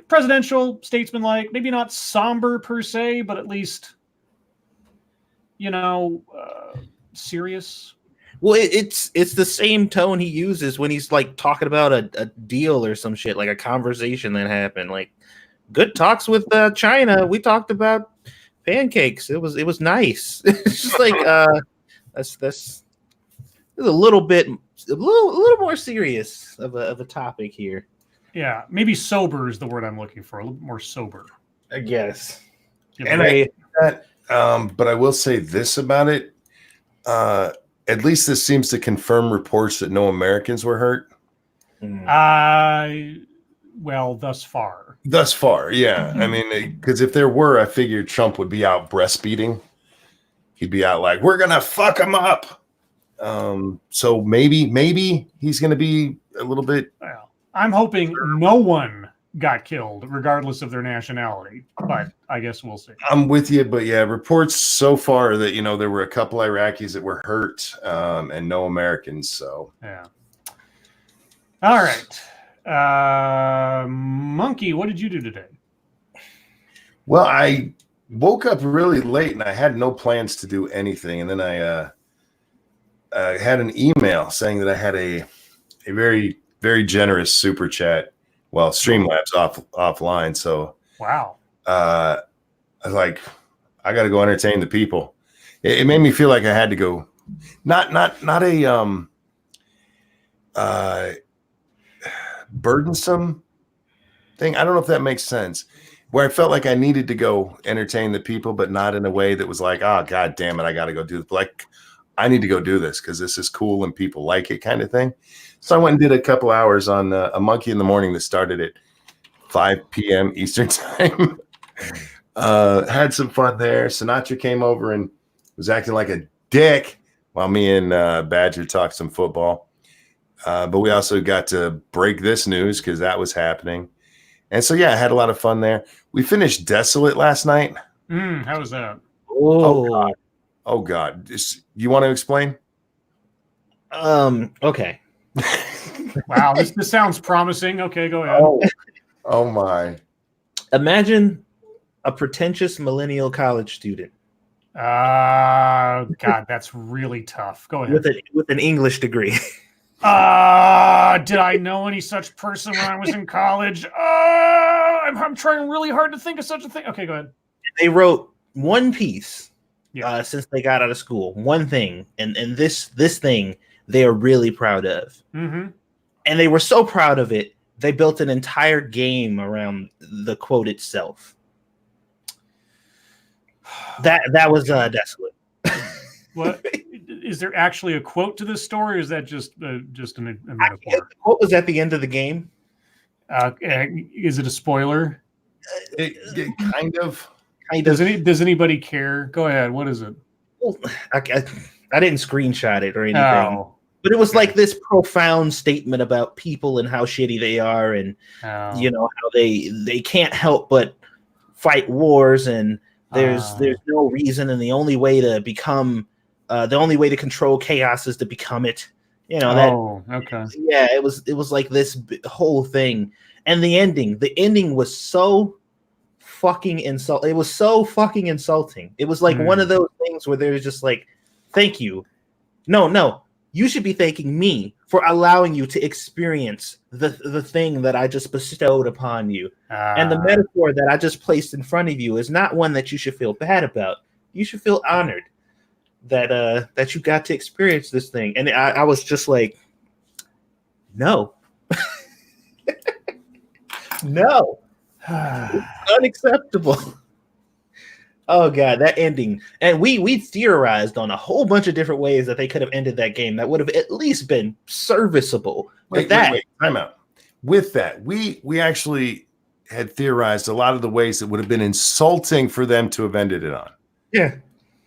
Presidential, statesman-like, maybe not somber per se, but at least, serious. Well, it's the same tone he uses when he's like talking about a deal or some shit, like a conversation that happened. Like good talks with China. We talked about pancakes. It was nice. It's just like that's a little more serious of a topic here. Yeah, maybe sober is the word I'm looking for. A little bit more sober. I guess. And I that, but I will say this about it. At least this seems to confirm reports that no Americans were hurt. Well, thus far. Thus far, yeah. I mean, because if there were, I figured Trump would be out breastfeeding. He'd be out like, we're gonna fuck him up. So maybe he's gonna be a little bit. Well, I'm hoping no one got killed, regardless of their nationality. But I guess we'll see. I'm with you, but yeah, reports so far that there were a couple Iraqis that were hurt, and no Americans. So yeah. All right, Monkey, what did you do today? Well, I woke up really late and I had no plans to do anything, and then I had an email saying that I had a very, very generous super chat. Well, Streamlabs offline. So wow. I was like, I got to go entertain the people. It made me feel like I had to go. Not a burdensome thing. I don't know if that makes sense. Where I felt like I needed to go entertain the people, but not in a way that was like, oh, God damn it, I got to go do this. Like, I need to go do this because this is cool and people like it kind of thing. So I went and did a couple hours on a Monkey in the Morning that started at 5 p.m. Eastern time. Had some fun there. Sinatra came over and was acting like a dick while me and Badger talked some football. But we also got to break this news because that was happening. And so, yeah, I had a lot of fun there. We finished Desolate last night. How was that? Oh, God. You want to explain? Okay. Wow, this sounds promising. Okay, go ahead. Oh my. Imagine a pretentious millennial college student. God, that's really tough. Go ahead. With an English degree. Did I know any such person when I was in college? I'm trying really hard to think of such a thing. Okay, go ahead. They wrote one piece Yeah. Since they got out of school. One thing. And this thing they are really proud of. Mm-hmm. And they were so proud of it, they built an entire game around the quote itself. That was Desolate. What is there actually a quote to this story, or is that just a metaphor? The quote was at the end of the game. Is it a spoiler? It kind of. Does anybody care? Go ahead. What is it? Well, I didn't screenshot it or anything. Oh. But it was like this profound statement about people and how shitty they are, and how they can't help but fight wars, and there's no reason, and the only way to control chaos is to become it. Okay. Yeah, it was like this whole thing, and the ending was so fucking insulting. It was so fucking insulting. It was like one of those things where they're just like, "Thank you, no." You should be thanking me for allowing you to experience the thing that I just bestowed upon you. And the metaphor that I just placed in front of you is not one that you should feel bad about. You should feel honored that you got to experience this thing. And I was just like, no. No. It's unacceptable. Oh God, that ending. And we theorized on a whole bunch of different ways that they could have ended that game that would have at least been serviceable. Wait, time out. With that, we actually had theorized a lot of the ways that would have been insulting for them to have ended it on. Yeah.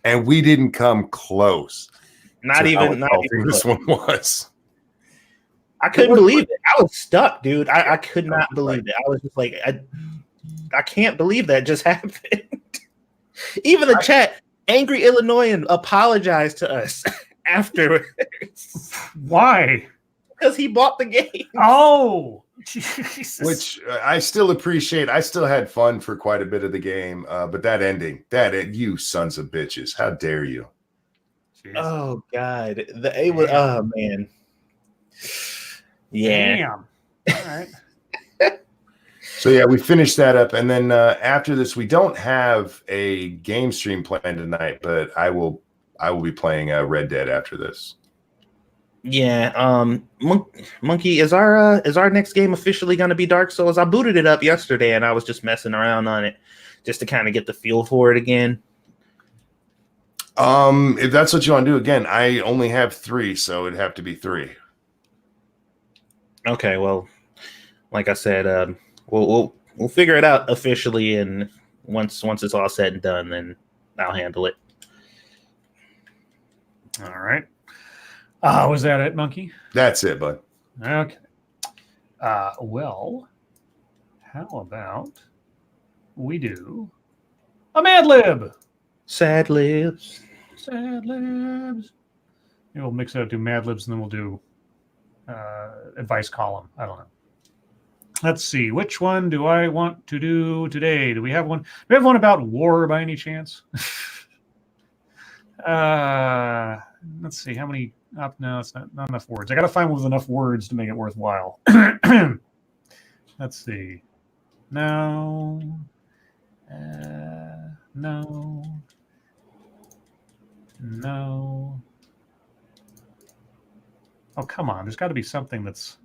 And we didn't come close. Not even this one was. I couldn't believe it. I was stuck, dude. I could not believe it. I was just like, I can't believe that just happened. Even the chat, angry Illinoisan, apologized to us afterwards. Why? Because he bought the game. Oh, Jesus. Which I still appreciate. I still had fun for quite a bit of the game, but that ending, you sons of bitches, how dare you? Jesus. Oh God, the A was. Damn. Oh man. Yeah. Damn. All right. So yeah, we finished that up, and then after this, we don't have a game stream planned tonight, but I will be playing Red Dead after this. Yeah. Monkey, is our next game officially going to be Dark Souls? I booted it up yesterday, and I was just messing around on it just to kind of get the feel for it again. If that's what you want to do, again, I only have 3, so it'd have to be 3. Okay. Well, like I said, we'll figure it out officially, and once it's all said and done, then I'll handle it. All right. Was that it, Monkey? That's it, bud. Okay. Well, how about we do a Mad Lib? Sad lips. Sad Libs. Maybe we'll mix it up, do Mad Libs, and then we'll do advice column. I don't know. Let's see. Which one do I want to do today? Do we have one? Do we have one about war by any chance? Let's see. How many? No, it's not enough words. I got to find one with enough words to make it worthwhile. Let's see. No. No. No. Oh, come on. There's got to be something that's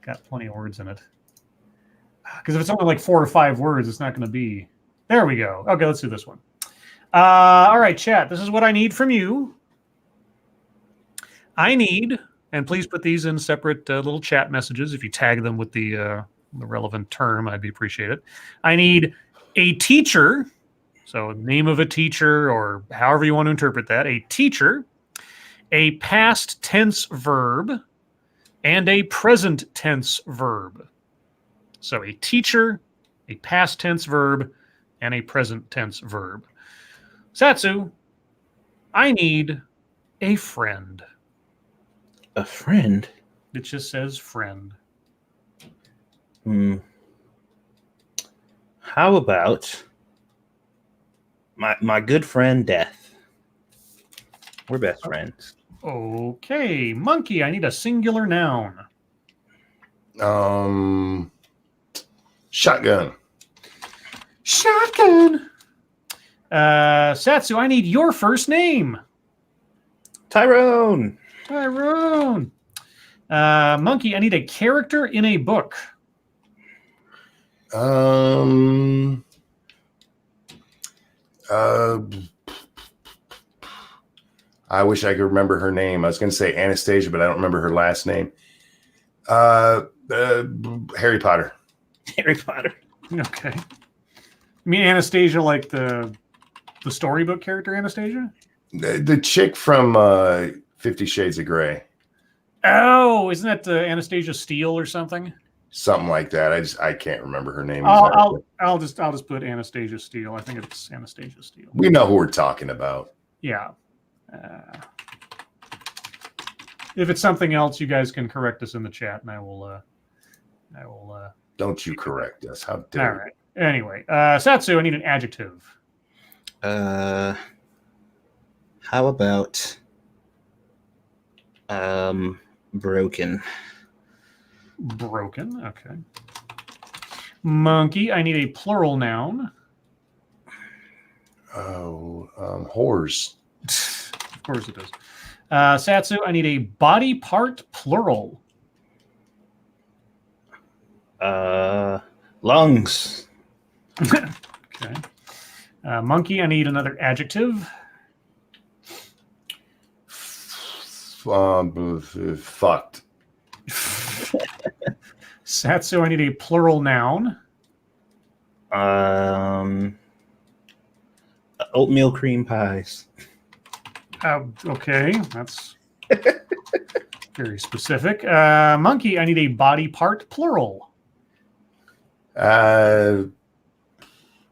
got plenty of words in it. Because if it's only like 4 or 5 words, it's not going to be. There we go. Okay, let's do this one. All right, chat. This is what I need from you. I need, and please put these in separate little chat messages. If you tag them with the relevant term, I'd be appreciated. I need a teacher. So name of a teacher, or however you want to interpret that. A teacher, a past tense verb, and a present tense verb. So a teacher, a past tense verb, and a present tense verb. Satsu, I need a friend. A friend? It just says friend. How about my good friend Death? We're best friends. Okay, Monkey, I need a singular noun. Shotgun. Shotgun. Satsu, I need your first name. Tyrone. Tyrone. Monkey, I need a character in a book. I wish I could remember her name. I was going to say Anastasia, but I don't remember her last name. Harry Potter. Harry Potter. Okay. You mean Anastasia, like the storybook character Anastasia? The chick from 50 Shades of Grey. Oh, isn't that Anastasia Steele or something? Something like that. I can't remember her name. I'll just put Anastasia Steele. I think it's Anastasia Steele. We know who we're talking about. Yeah. If it's something else, you guys can correct us in the chat, and I will. Don't you correct us? How dare All right. Anyway, Satsu, I need an adjective. How about broken? Broken. Okay. Monkey, I need a plural noun. Oh, whores. Of course it does. Satsu, I need a body part plural. Lungs. Okay. Monkey, I need another adjective. Fucked. Satsu, I need a plural noun. Oatmeal cream pies. Okay, that's very specific. Monkey, I need a body part plural.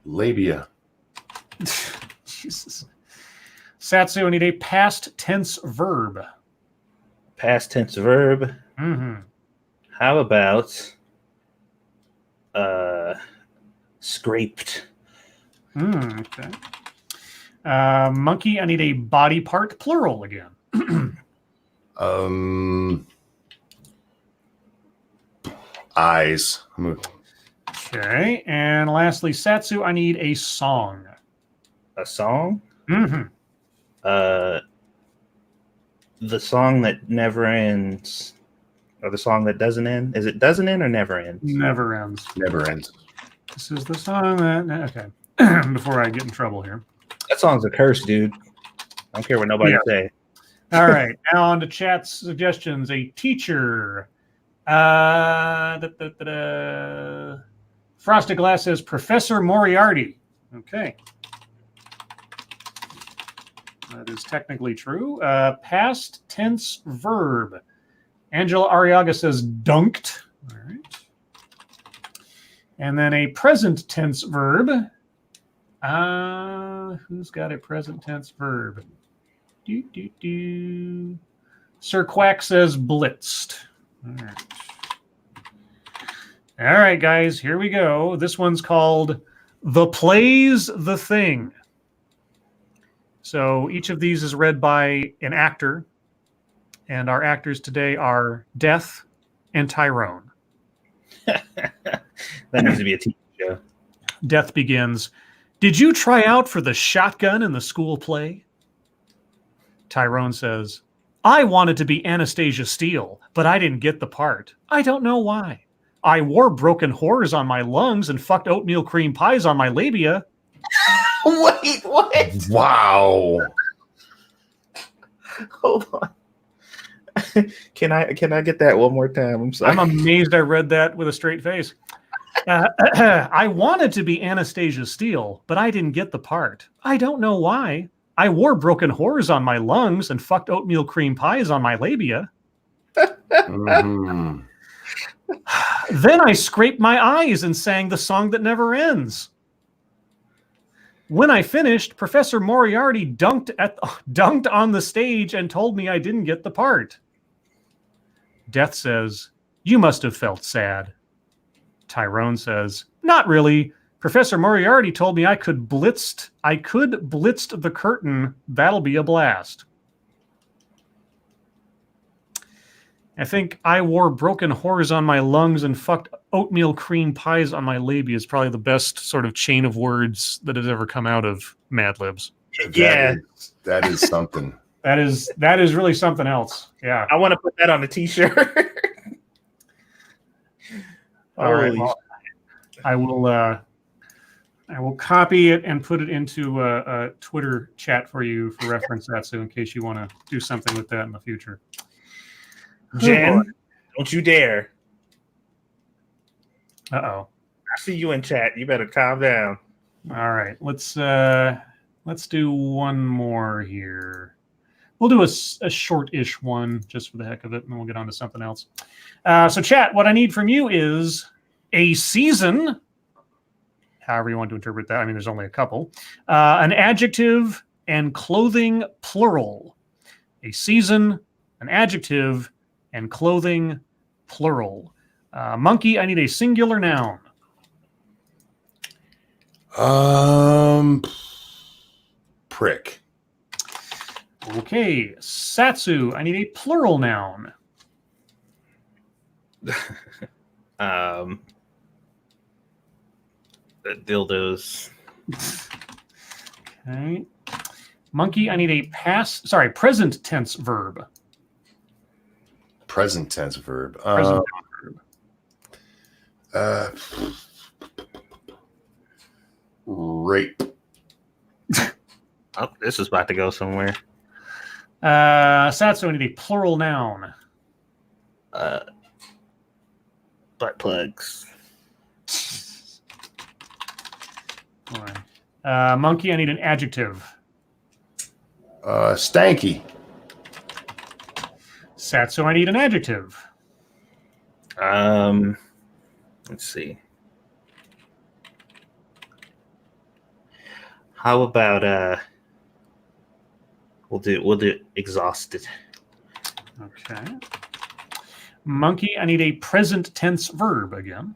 Labia. Jesus. Satsu, I need a past tense verb. Past tense verb. Mm-hmm. How about scraped? Okay. Monkey, I need a body part plural again. Eyes. Okay. And lastly, Satsu, I need a song. A song? Mm-hmm. The song that never ends, or the song that doesn't end. Is it doesn't end or never ends? Never ends. Never ends. This is the song that. Okay. Before I get in trouble here. That song's a curse, dude. I don't care what nobody say. All right. Now on to chat's suggestions. A teacher. Frosted Glass says Professor Moriarty. Okay. That is technically true. Past tense verb. Angela Arriaga says dunked. All right. And then a present tense verb. Who's got a present tense verb? Sir Quack says blitzed. All right. All right, guys, here we go. This one's called The Plays the Thing. So each of these is read by an actor, and our actors today are Death and Tyrone. That needs to be a TV show. Death begins, "Did you try out for the shotgun in the school play?" Tyrone says, "I wanted to be Anastasia Steele, but I didn't get the part. I don't know why. I wore broken whores on my lungs and fucked oatmeal cream pies on my labia." Wait, what? Wow. Hold on. Can I get that one more time? I'm sorry. I'm amazed I read that with a straight face. I wanted to be Anastasia Steele, but I didn't get the part. I don't know why. I wore broken whores on my lungs and fucked oatmeal cream pies on my labia. Mhm. Then I scraped my eyes and sang the song that never ends. When I finished, Professor Moriarty dunked on the stage and told me I didn't get the part. Death says, "You must have felt sad." Tyrone says, "Not really. Professor Moriarty told me I could blitzed the curtain. That'll be a blast." I think "I wore broken whores on my lungs and fucked oatmeal cream pies on my labia" is probably the best sort of chain of words that has ever come out of Mad Libs. Yeah. That is something. That is really something else. Yeah. I want to put that on a t-shirt. All right. Holy Well, I will copy it and put it into a Twitter chat for you for reference, Satsu, in case you want to do something with that in the future. Jen, don't you dare. Uh-oh. I see you in chat. You better calm down. All right. Let's do one more here. We'll do a short-ish one just for the heck of it, and then we'll get on to something else. So chat, what I need from you is a season, however you want to interpret that. I mean, there's only a couple. An adjective and clothing plural. A season, an adjective, and clothing plural. Monkey, I need a singular noun. Prick. Okay. Satsu, I need a plural noun. Dildos. Okay. Monkey, I need a present tense verb. Present tense verb. Present tense verb. Rape. Oh, this is about to go somewhere. Satsu, I need a plural noun. Butt plugs. Monkey, I need an adjective. Stanky. Satsu, I need an adjective. Let's see. How about we'll do exhausted. Okay. Monkey, I need a present tense verb again.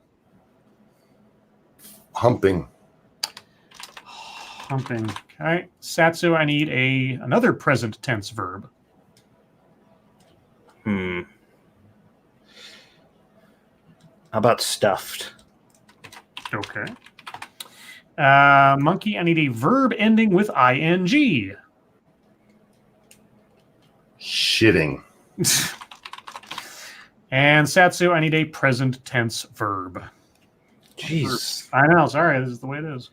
Humping. Humping. Okay. Satsu, I need another present tense verb. How about stuffed? Okay. Monkey, I need a verb ending with ing. Shitting. And Satsu, I need a present tense verb. Jeez. I know. Sorry, this is the way it is.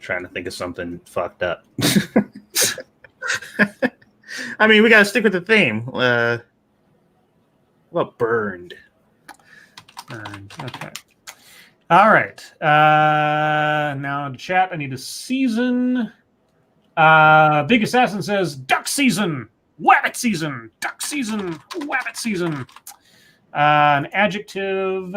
Trying to think of something fucked up. I mean, we gotta stick with the theme. What about burned? Burned. Okay. All right. Now, chat, I need a season. Big Assassin says duck season, wabbit season, duck season, wabbit season. An adjective.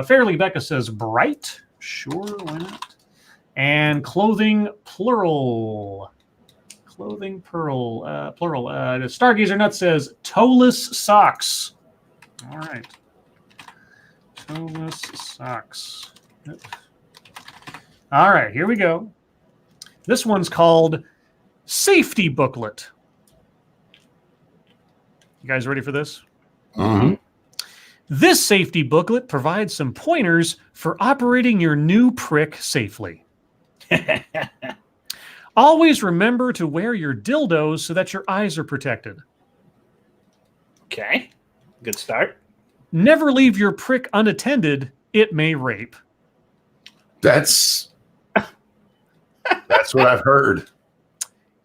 Fairly Becca says bright. Sure, why not? And clothing, plural. Clothing, plural. The Stargazer Nut says toeless socks. All right. Toeless socks. Yep. All right, here we go. This one's called Safety Booklet. You guys ready for this? Mm-hmm. This safety booklet provides some pointers for operating your new prick safely. Always remember to wear your dildos so that your eyes are protected. Okay. Good start. Never leave your prick unattended. It may rape. That's what I've heard.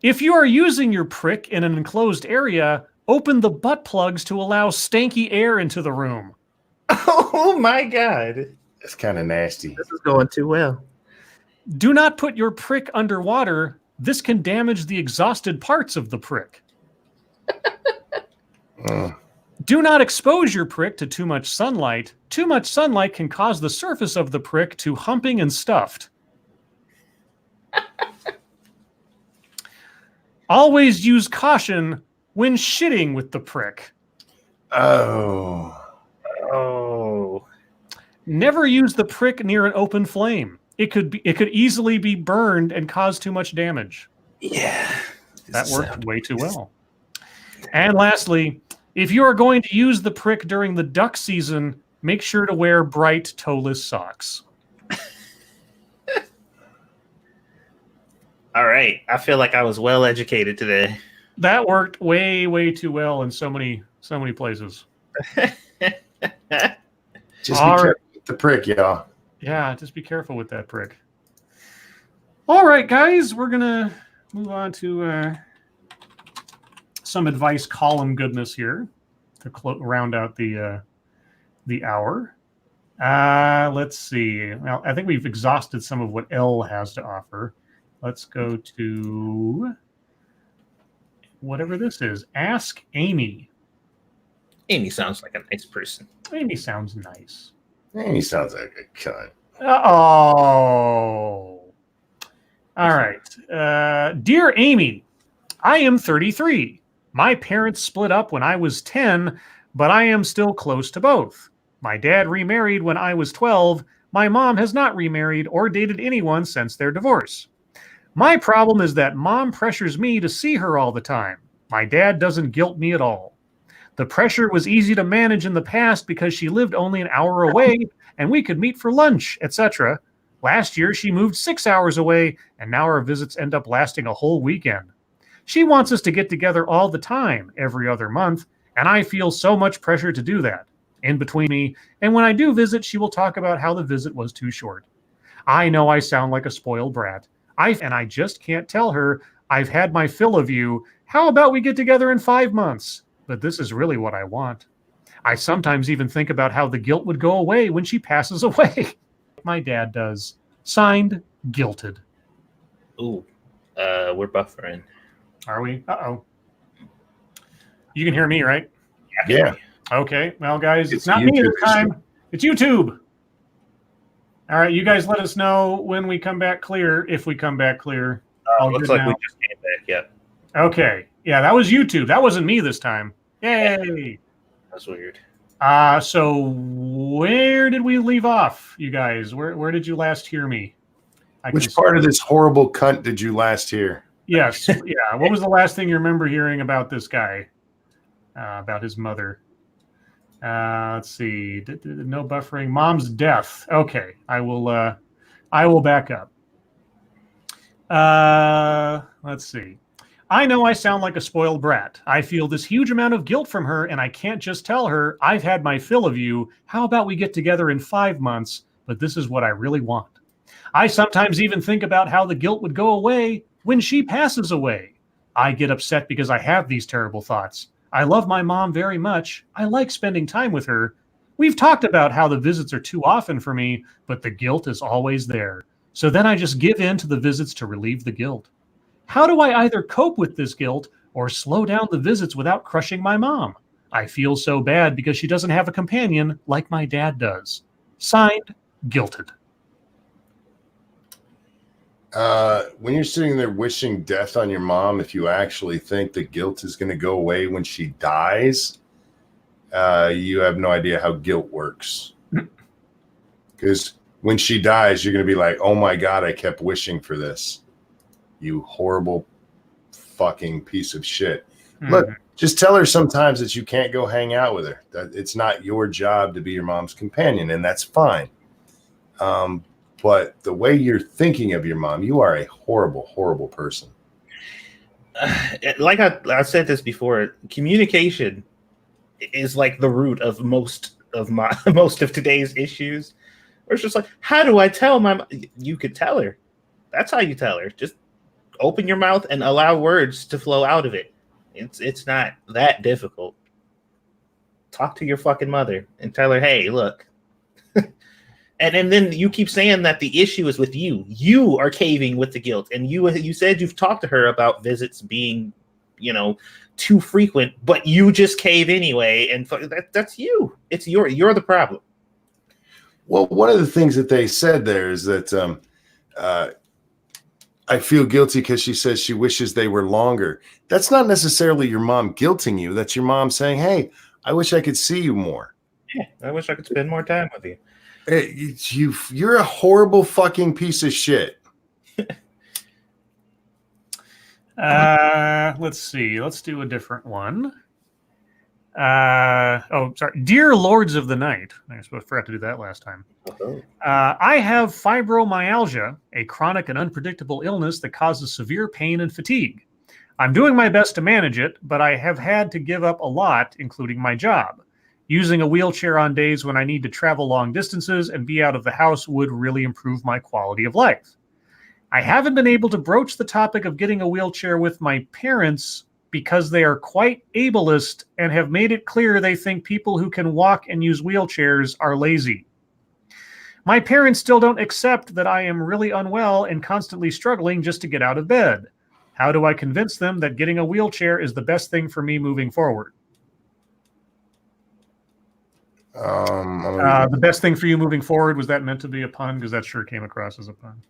If you are using your prick in an enclosed area, open the butt plugs to allow stanky air into the room. Oh my god. It's kind of nasty. This is going too well. Do not put your prick underwater. This can damage the exhausted parts of the prick. Do not expose your prick to too much sunlight. Too much sunlight can cause the surface of the prick to humping and stuffed. Always use caution when shitting with the prick. Oh. Never use the prick near an open flame. It could easily be burned and cause too much damage. Yeah. That worked way too well. And lastly, if you are going to use the prick during the duck season, make sure to wear bright toeless socks. All right. I feel like I was well educated today. That worked way, way too well in so many places. Just be careful with the prick, y'all. Yeah, just be careful with that prick. All right, guys, we're going to move on to some advice column goodness here to round out the hour. Let's see. Well, I think we've exhausted some of what L has to offer. Let's go to whatever this is. Ask Amy. Amy sounds like a nice person. Amy sounds nice. He sounds like a cunt. Oh. All right. Dear Amy, I am 33. My parents split up when I was 10, but I am still close to both. My dad remarried when I was 12. My mom has not remarried or dated anyone since their divorce. My problem is that mom pressures me to see her all the time. My dad doesn't guilt me at all. The pressure was easy to manage in the past because she lived only an hour away and we could meet for lunch, etc. Last year, she moved 6 hours away, and now our visits end up lasting a whole weekend. She wants us to get together all the time, every other month, and I feel so much pressure to do that. In between me, and when I do visit, she will talk about how the visit was too short. I know I sound like a spoiled brat. I just can't tell her, I've had my fill of you. How about we get together in 5 months? But this is really what I want. I sometimes even think about how the guilt would go away when she passes away. My dad does. Signed, Guilted. Ooh, we're buffering. Are we? Uh-oh. You can hear me, right? Yeah. Okay. Well, guys, it's It's not me YouTube this time. It's YouTube. All right. You guys let us know when we come back clear, if we come back clear. Looks like we just came back. Yep. Okay. Yeah, that was YouTube. That wasn't me this time. Yay. That's weird. So where did we leave off, you guys? Where did you last hear me? Which part of this horrible cunt did you last hear? Yes, yeah. What was the last thing you remember hearing about this guy? About his mother. Let's see. No buffering. Mom's death. Okay, I will back up. Let's see. I know I sound like a spoiled brat. I feel this huge amount of guilt from her, and I can't just tell her, I've had my fill of you. How about we get together in 5 months? But this is what I really want. I sometimes even think about how the guilt would go away when she passes away. I get upset because I have these terrible thoughts. I love my mom very much. I like spending time with her. We've talked about how the visits are too often for me, but the guilt is always there. So then I just give in to the visits to relieve the guilt. How do I either cope with this guilt or slow down the visits without crushing my mom? I feel so bad because she doesn't have a companion like my dad does. Signed, Guilted. When you're sitting there wishing death on your mom, if you actually think the guilt is going to go away when she dies, you have no idea how guilt works. Because when she dies, you're going to be like, oh my God, I kept wishing for this. You horrible fucking piece of shit. Mm-hmm. Look, just tell her sometimes that you can't go hang out with her. That it's not your job to be your mom's companion, and that's fine. But the way you're thinking of your mom, you are a horrible, horrible person. Like I said this before, communication is like the root of most of today's issues. Or it's just like, how do I tell my mom? You could tell her. That's how you tell her. Just open your mouth and allow words to flow out of it. It's not that difficult. Talk to your fucking mother and tell her, hey, look. And then you keep saying that the issue is with you. You are caving with the guilt. And you said you've talked to her about visits being, too frequent, but you just cave anyway. And that's you. You're the problem. Well, one of the things that they said there is that I feel guilty because she says she wishes they were longer. That's not necessarily your mom guilting you. That's your mom saying, hey, I wish I could see you more. Yeah, I wish I could spend more time with you. You're a horrible fucking piece of shit. Let's see. Let's do a different one. Sorry. Dear Lords of the Night. I forgot to do that last time. I have fibromyalgia, a chronic and unpredictable illness that causes severe pain and fatigue. I'm doing my best to manage it, but I have had to give up a lot, including my job. Using a wheelchair on days when I need to travel long distances and be out of the house would really improve my quality of life. I haven't been able to broach the topic of getting a wheelchair with my parents because they are quite ableist and have made it clear they think people who can walk and use wheelchairs are lazy. My parents still don't accept that I am really unwell and constantly struggling just to get out of bed. How do I convince them that getting a wheelchair is the best thing for me moving forward? The best thing for you moving forward, was that meant to be a pun? Because that sure came across as a pun.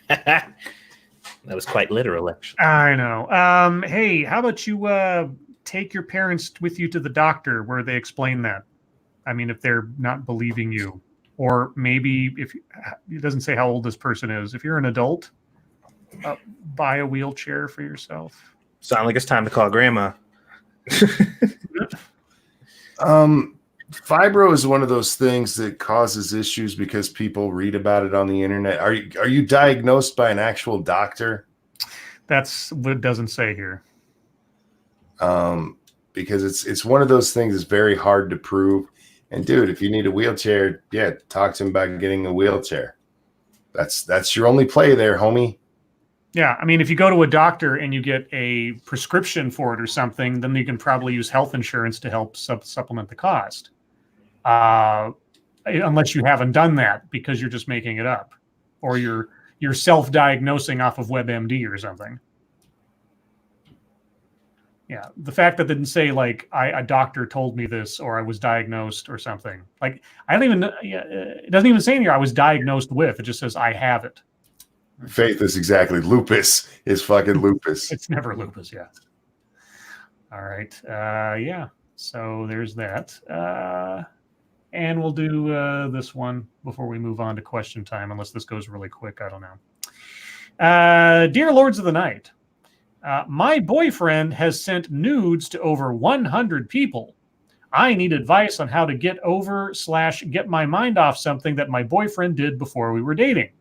That was quite literal, actually. I know. Hey, how about you take your parents with you to the doctor where they explain that? I mean, if they're not believing you. Or maybe if it doesn't say how old this person is. If you're an adult, buy a wheelchair for yourself. Sound like it's time to call grandma. Fibro is one of those things that causes issues because people read about it on the internet. Are you diagnosed by an actual doctor? That's what it doesn't say here. Because it's one of those things that's very hard to prove. And dude, if you need a wheelchair, yeah, talk to him about getting a wheelchair. That's your only play there, homie. Yeah, I mean, if you go to a doctor and you get a prescription for it or something, then you can probably use health insurance to help supplement the cost. Unless you haven't done that because you're just making it up, or you're self-diagnosing off of WebMD or something. Yeah, the fact that it didn't say like a doctor told me this or I was diagnosed or something. Like I don't even. It doesn't even say in here I was diagnosed with. It just says I have it. Faith is exactly lupus. Is fucking lupus. It's never lupus. Yeah. All right. Yeah. So there's that. And we'll do this one before we move on to question time, unless this goes really quick. I don't know. Dear Lords of the Night, my boyfriend has sent nudes to over 100 people. I need advice on how to get over/get my mind off something that my boyfriend did before we were dating.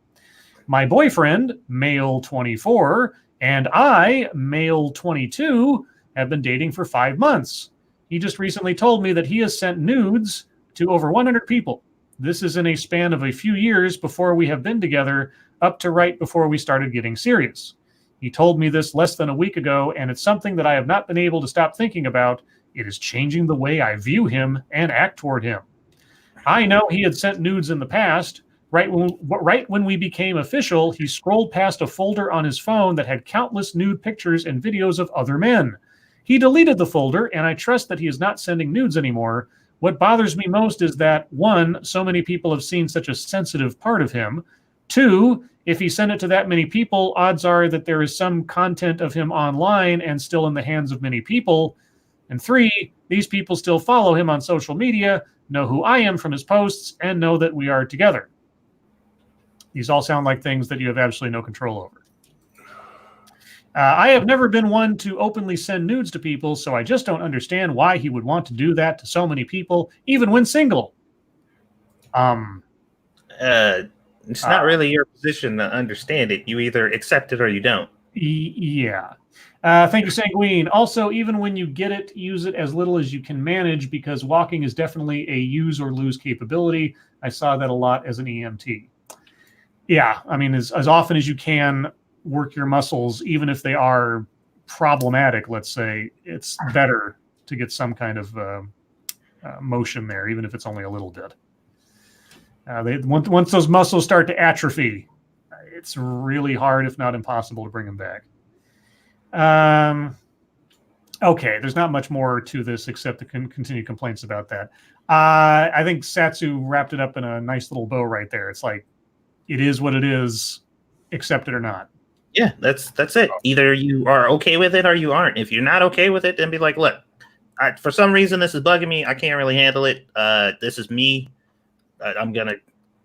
My boyfriend, male 24, and I, male 22, have been dating for 5 months. He just recently told me that he has sent nudes to over 100 people. This is in a span of a few years before we have been together, up to right before we started getting serious. He told me this less than a week ago, and it's something that I have not been able to stop thinking about. It is changing the way I view him and act toward him. I know he had sent nudes in the past. Right when we became official, he scrolled past a folder on his phone that had countless nude pictures and videos of other men. He deleted the folder, and I trust that he is not sending nudes anymore. What bothers me most is that, 1, so many people have seen such a sensitive part of him. 2, if he sent it to that many people, odds are that there is some content of him online and still in the hands of many people. And 3, these people still follow him on social media, know who I am from his posts, and know that we are together. These all sound like things that you have absolutely no control over. I have never been one to openly send nudes to people, so I just don't understand why he would want to do that to so many people, even when single. It's not really your position to understand it. You either accept it or you don't. Yeah. Thank you, Sanguine. Also, even when you get it, use it as little as you can manage, because walking is definitely a use or lose capability. I saw that a lot as an EMT. Yeah, I mean, as often as you can, work your muscles, even if they are problematic, let's say. It's better to get some kind of motion there, even if it's only a little bit. Once those muscles start to atrophy, it's really hard, if not impossible, to bring them back. Okay, there's not much more to this except the continued complaints about that. I think Satsu wrapped it up in a nice little bow right there. It's like, it is what it is, accept it or not. Yeah, that's it. Either you are okay with it or you aren't. If you're not okay with it, then be like, look, for some reason this is bugging me. I can't really handle it. This is me. I'm gonna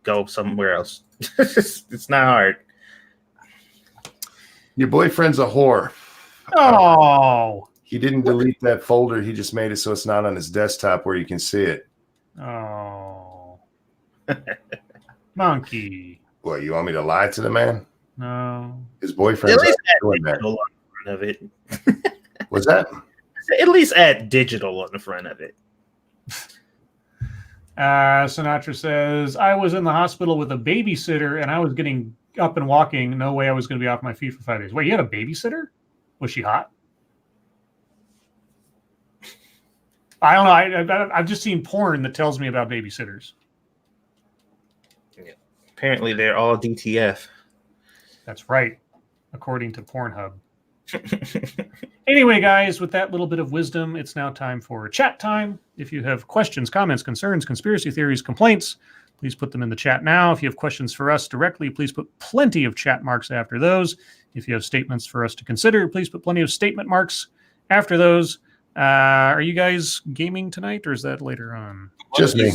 go somewhere else. It's not hard. Your boyfriend's a whore. Oh. He didn't delete that folder. He just made it so it's not on his desktop where you can see it. Oh. Monkey. What, you want me to lie to the man? No. His boyfriend's At least not add doing that. digital on the front of it. What's that? At least add digital on the front of it. Sinatra says, I was in the hospital with a babysitter and I was getting up and walking. No way I was going to be off my feet for 5 days. Wait, you had a babysitter? Was she hot? I don't know. I've just seen porn that tells me about babysitters. Yeah. Apparently, they're all DTF. That's right, according to Pornhub. Anyway, guys, with that little bit of wisdom, it's now time for chat time. If you have questions, comments, concerns, conspiracy theories, complaints, please put them in the chat now. If you have questions for us directly, please put plenty of chat marks after those. If you have statements for us to consider, please put plenty of statement marks after those. Are you guys gaming tonight, or is that later on? Just me.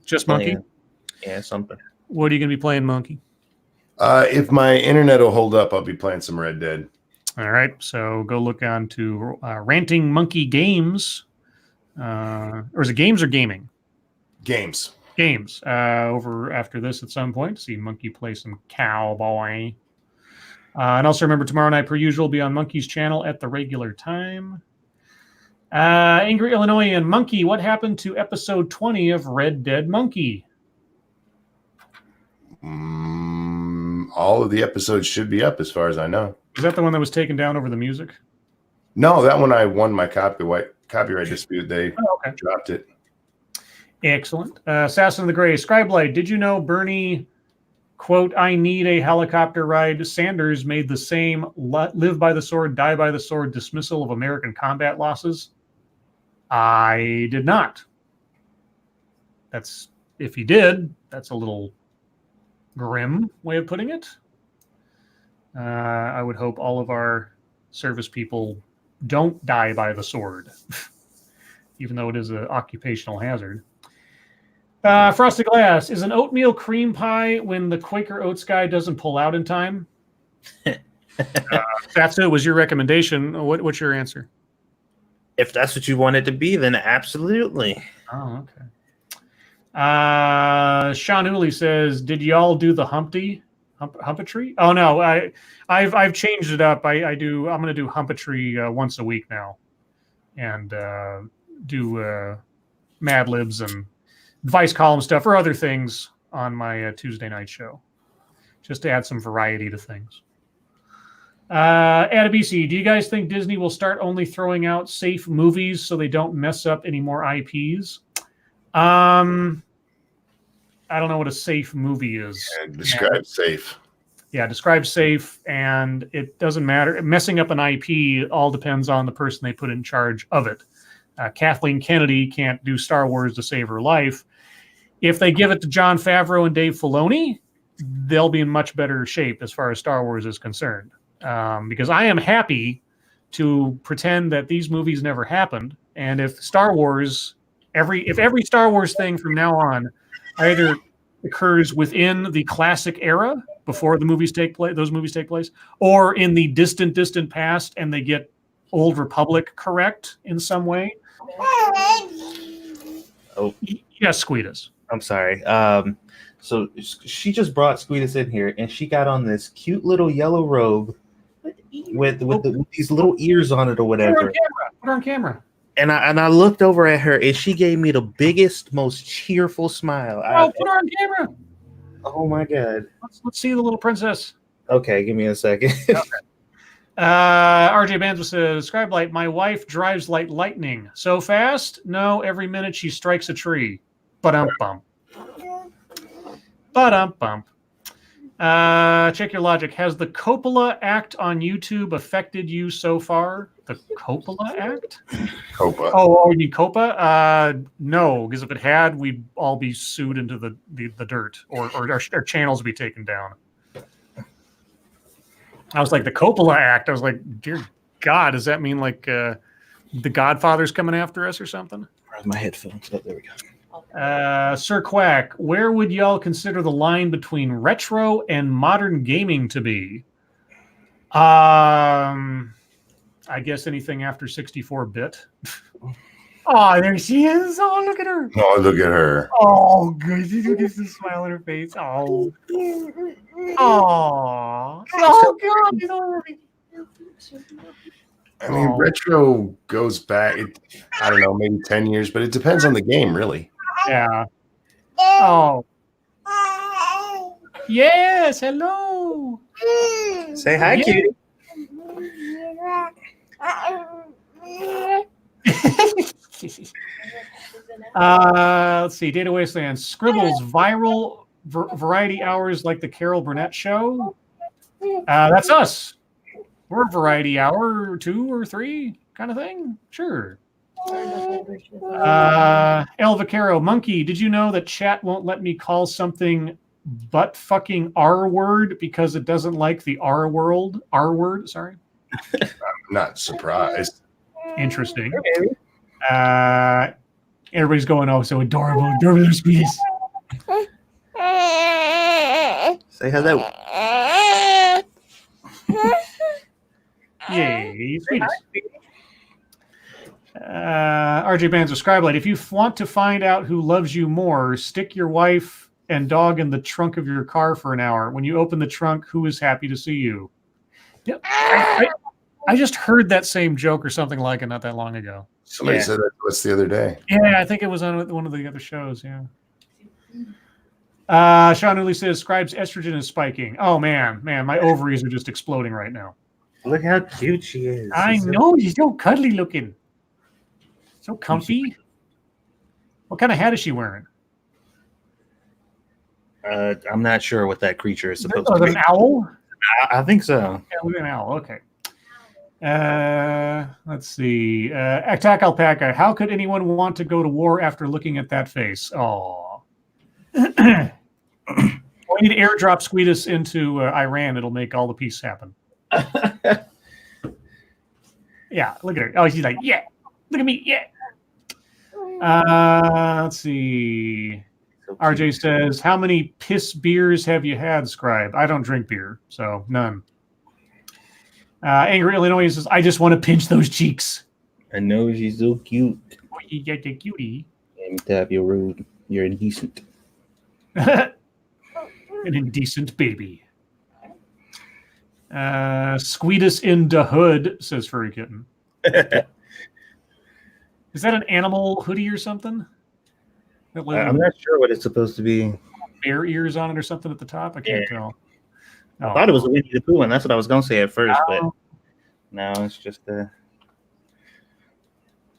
Just Monkey? Yeah, something. What are you going to be playing, Monkey? If my internet will hold up, I'll be playing some Red Dead. All right, so go look on to Ranting Monkey Games. Or is it games or gaming? Games. Games. Over after this at some point. See Monkey play some cowboy. And also remember, tomorrow night, per usual, be on Monkey's channel at the regular time. Angry Illinoisan Monkey, what happened to episode 20 of Red Dead Monkey? All of the episodes should be up as far as I know. Is that the one that was taken down over the music? No, that one I won my copyright dispute. They dropped it. Excellent. Assassin of the Gray, Scribe, did you know Bernie, quote, I need a helicopter ride, Sanders made the same live by the sword, die by the sword dismissal of American combat losses? I did not. That's, if he did, that's a little grim way of putting it. I would hope all of our service people don't die by the sword. even though it is an occupational hazard. Frosted Glass, is an oatmeal cream pie when the Quaker Oats guy doesn't pull out in time? Satsu, was your recommendation. What's your answer? If that's what you want it to be, then absolutely. Oh, okay. Sean Hooley says, "Did y'all do the Humpatry? Oh no, I've changed it up. I'm going to do Humpatry once a week now, and do Mad Libs and advice column stuff or other things on my Tuesday night show, just to add some variety to things." Adabisi, do you guys think Disney will start only throwing out safe movies so they don't mess up any more IPs? I don't know what a safe movie is. Describe safe. Yeah, describe safe, and it doesn't matter. Messing up an IP all depends on the person they put in charge of it. Kathleen Kennedy can't do Star Wars to save her life. If they give it to Jon Favreau and Dave Filoni, they'll be in much better shape as far as Star Wars is concerned. Because I am happy to pretend that these movies never happened, and if Star Wars, every Star Wars thing from now on either occurs within the classic era before the movies take place, those movies take place, or in the distant past, and they get Old Republic correct in some way. Oh, yes, Squeedus. I'm sorry. So she just brought Squeedus in here, and she got on this cute little yellow robe with these little ears on it or whatever. Put her on camera. And I looked over at her, and she gave me the biggest, most cheerful smile. Put her on camera. Oh my god! Let's see the little princess. Okay, give me a second. Okay. RJ Banzo says, Scribe Light, my wife drives like lightning. So fast? No, every minute she strikes a tree. Ba-dum-bum. Ba-dum-bum. Check your logic. Has the Coppola Act on YouTube affected you so far? The Coppola Act? Copa. Oh, you mean Copa? No, because if it had, we'd all be sued into the dirt, or our channels would be taken down. I was like, the Coppola Act. I was like, dear God, does that mean like the Godfather's coming after us or something? Where's my headphones? Oh, there we go. Sir Quack, where would y'all consider the line between retro and modern gaming to be? I guess anything after 64-bit. Oh, there she is. Oh, look at her. Oh, look at her. Oh, good. You get the smile on her face. Oh. Oh. Oh, God. She's already. I mean, retro goes back, I don't know, maybe 10 years, but it depends on the game, really. Yeah. Oh. Yes. Hello. Say hi, Yeah. cutie. Let's see. Data Wasteland. Scribble's viral variety hours like the Carol Burnett show. That's us. We're a variety hour or 2 or 3 kind of thing. Sure. El Vaquero. Monkey, did you know that chat won't let me call something butt fucking R word because it doesn't like the R word, sorry. I'm not surprised. Interesting. Everybody's going, oh, so adorable, sweetest. Say hello. Yay, sweetest. RJ Banzo, Scribe Light, if you want to find out who loves you more, stick your wife and dog in the trunk of your car for an hour. When you open the trunk, who is happy to see you? Yeah, I just heard that same joke or something like it not that long ago. Somebody said that to us the other day. Yeah, I think it was on one of the other shows, yeah. Sean Uli says, Scribe's estrogen is spiking. Oh, man, my ovaries are just exploding right now. Look how cute she is. I know, she's so cuddly looking. So comfy. What kind of hat is she wearing? I'm not sure what that creature is supposed Oh, to be. an owl? I think so. Yeah, look at an owl. Okay. Let's see. Attack Alpaca. How could anyone want to go to war after looking at that face? Oh. We need to airdrop Squeedus into Iran. It'll make all the peace happen. Yeah, look at her. Oh, she's like, yeah. Look at me, yeah. Let's see. So RJ cute. says, how many piss beers have you had, Scribe? I don't drink beer, so none. Angry Illinois says, I just want to pinch those cheeks. I know she's so cute. Oh, you get the cutie. Let me tap your rude. You're indecent. An indecent baby. Squeedus in the hood, says Furry Kitten. Is that an animal hoodie or something? That I'm not sure what it's supposed to be. bear ears on it or something at the top? I can't tell. I thought it was a Winnie the Pooh one. That's what I was going to say at first, but Oh. no, it's just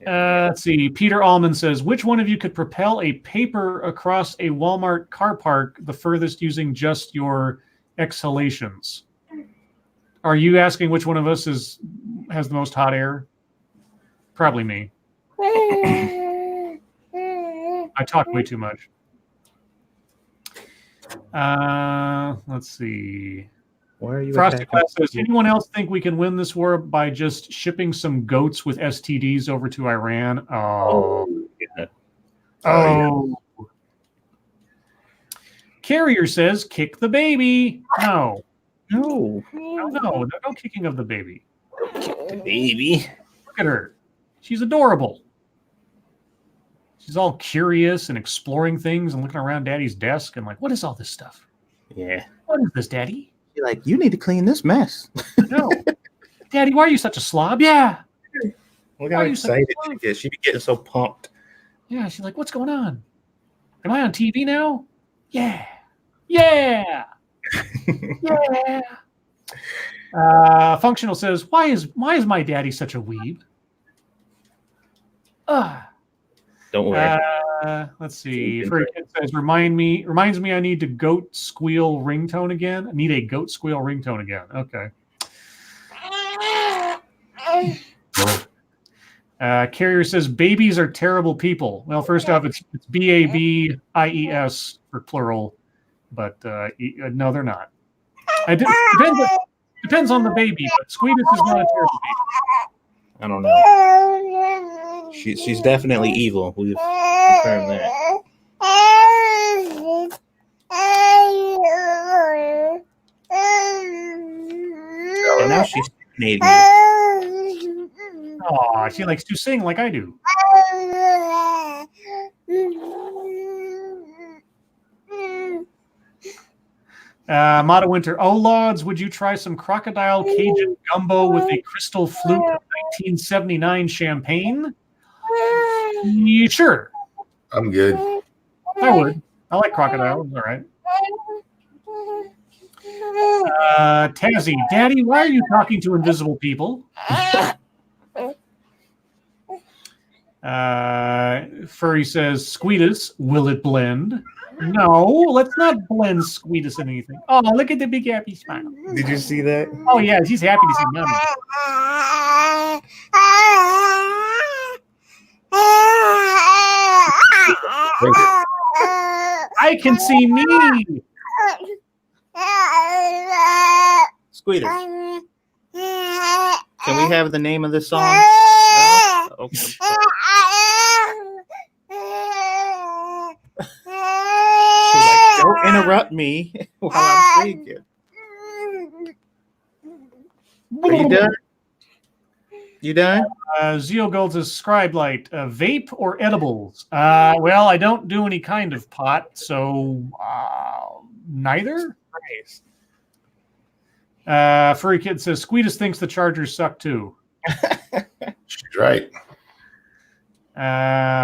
Let's see. Peter Allman says, which one of you could propel a paper across a Walmart car park the furthest using just your exhalations? Are you asking which one of us has the most hot air? Probably me. I talk way too much. Let's see. Why are you Frosty attacking? Glass says, anyone else think we can win this war by just shipping some goats with STDs over to Iran? Oh, yeah. Oh. Carrier says, kick the baby. No. No, No kicking of the baby. baby. Look at her. She's adorable. She's all curious and exploring things and looking around Daddy's desk and like, what is all this stuff? Yeah. What is this, Daddy? You're like, you need to clean this mess. No. Daddy, why are you such a slob? Yeah. Look Why how are you so excited she pumped? gets. She be getting so pumped. Yeah. She's like, what's going on? Am I on TV now? Yeah. Yeah. Yeah. Functional says, why is my daddy such a weeb? Don't worry. Let's see. Furry Kid says, reminds me I need to goat squeal ringtone again. I need a goat squeal ringtone again. Okay. Carrier says, babies are terrible people. Well, first off, it's BABIES for plural, but no, they're not. Depends on the baby, but Squeedus is not a terrible baby. I don't know. She's definitely evil. We've confirmed that. And now she's Canadian. Aw, she likes to sing like I do. Mata Winter, oh Lauds, would you try some crocodile Cajun gumbo with a crystal flute of 1979 champagne? Yeah, sure, I'm good. I would. I like crocodile. All right. Tazzy, Daddy, why are you talking to invisible people? Furry says, Squeedus, will it blend? No, let's not blend Squeedus in anything. Oh, look at the big happy smile. Did you see that? Oh, yeah, he's happy to see mommy. I can see me. Squeeder, can we have the name of this song? No? Okay. She's like, don't interrupt me while I'm singing. Are you done? You done? Zeo Gold says, Scribe Light, vape or edibles? Well, I don't do any kind of pot, so neither. Furry Kid says, Squeedus thinks the Chargers suck too. She's right.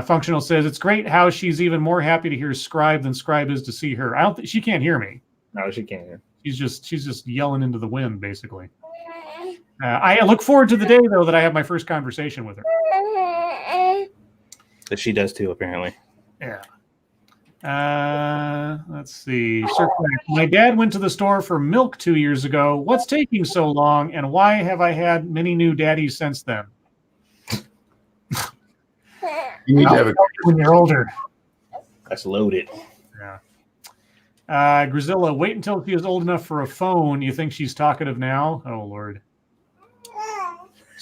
Functional says, it's great how she's even more happy to hear Scribe than Scribe is to see her. I don't think she can't hear me. No, she can't hear. She's just yelling into the wind, basically. I look forward to the day, though, that I have my first conversation with her. But she does too, apparently. Yeah. Let's see. My dad went to the store for milk 2 years ago. What's taking so long, and why have I had many new daddies since then? You need to have a When you're older. That's loaded. Yeah. Grisilla, wait until she is old enough for a phone. You think she's talkative now? Oh, Lord.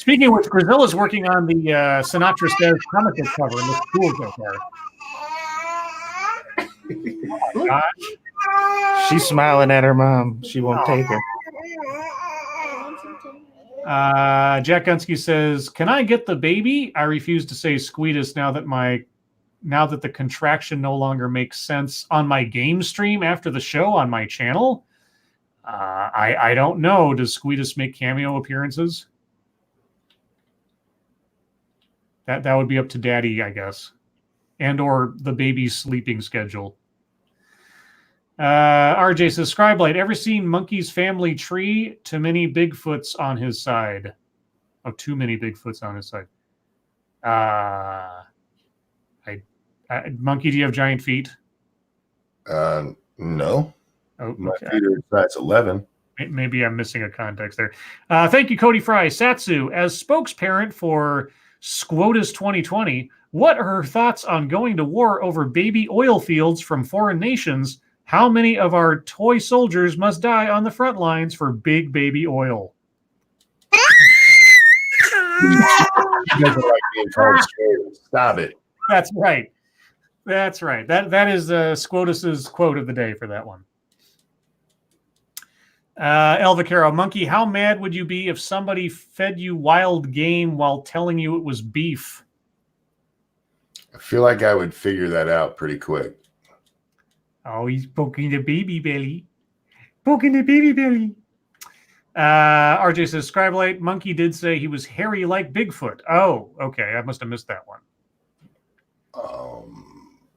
Speaking of which, Grizilla's working on the Sinatra Says comic book cover and looks cool so far. She's smiling at her mom. She won't take her. Jack Gunsky says, "Can I get the baby? I refuse to say Squeetus now that the contraction no longer makes sense on my game stream after the show on my channel. I don't know. Does Squeetus make cameo appearances? That would be up to Daddy, I guess, and or the baby's sleeping schedule." RJ says, "Scribe Light, ever seen Monkey's Family Tree? Too many Bigfoots on his side." Oh, too many Bigfoots on his side. Monkey, do you have giant feet? No. Oh, My okay. feet are size 11. Maybe I'm missing a context there. Thank you, Cody Fry. Satsu, as spokesparent for Squotus 2020, what are her thoughts on going to war over baby oil fields from foreign nations? How many of our toy soldiers must die on the front lines for big baby oil? She doesn't like being called straight. Stop it. That's right. That's right. That is Squotus's quote of the day for that one. El Vaquero, Monkey, how mad would you be if somebody fed you wild game while telling you it was beef? I feel like I would figure that out pretty quick. Oh, he's poking the baby belly. Poking the baby belly. RJ says, Scribe Light, Monkey did say he was hairy like Bigfoot. Oh, okay. I must have missed that one.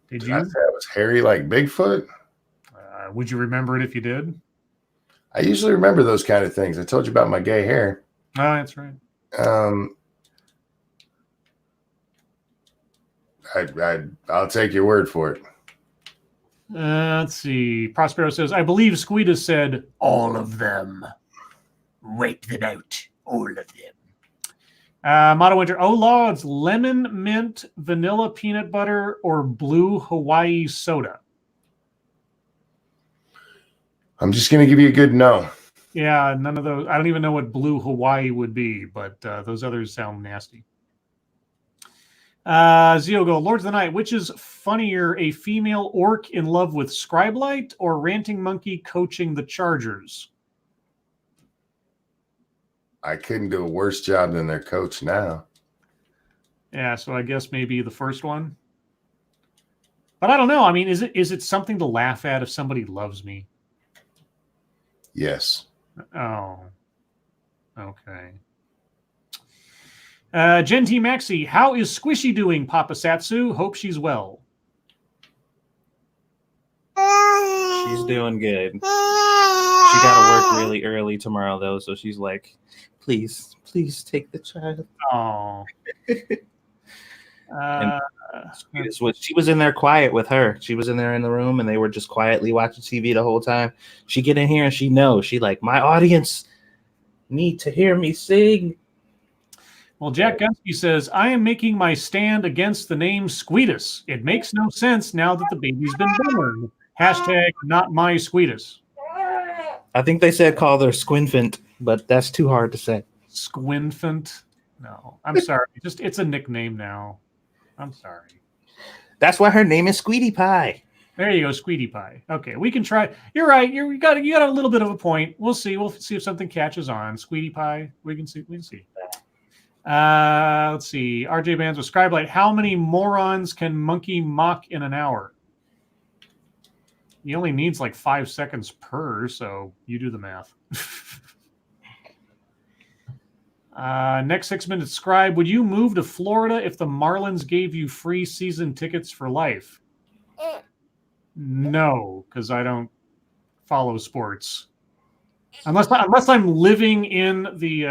Did you? I say I was hairy like Bigfoot? Would you remember it if you did? I usually remember those kind of things. I told you about my gay hair. Oh, that's right. I'll take your word for it. Let's see. Prospero says, I believe Squeetus said, all of them. Wipe them out. All of them. Moto Winter, oh Lords, lemon, mint, vanilla peanut butter, or blue Hawaii soda? I'm just going to give you a good no. Yeah, none of those. I don't even know what blue Hawaii would be, but those others sound nasty. Ziogo, Lords of the Night, which is funnier, a female orc in love with Scribe Light or Ranting Monkey coaching the Chargers? I couldn't do a worse job than their coach now. Yeah, so I guess maybe the first one. But I don't know. I mean, is it something to laugh at if somebody loves me? Yes. Oh. Okay. Genti Maxi, how is Squishy doing, Papa Satsu? Hope she's well. She's doing good. She got to work really early tomorrow, though, so she's like, please take the child. Oh. She was in there quiet with her. She was in there in the room, and they were just quietly watching TV the whole time. She get in here, and she knows. She like, my audience need to hear me sing. Well, Jack Gunsky says, I am making my stand against the name Squeetus. It makes no sense now that the baby's been born. Hashtag not my Squeetus. I think they said call her Squinfant, but that's too hard to say. Squinfant? No, I'm sorry. It's a nickname now. I'm sorry. That's why her name is Squeetie Pie. There you go, Squeetie Pie. Okay, we can try. You're right. You got a little bit of a point. We'll see. We'll see if something catches on. Squeetie Pie. We can see. Let's see. RJ Bands with Scribe Light. How many morons can Monkey mock in an hour? He only needs like 5 seconds per, so you do the math. Next 6 minutes, Scribe. Would you move to Florida if the Marlins gave you free season tickets for life? No, because I don't follow sports. Unless I'm living in the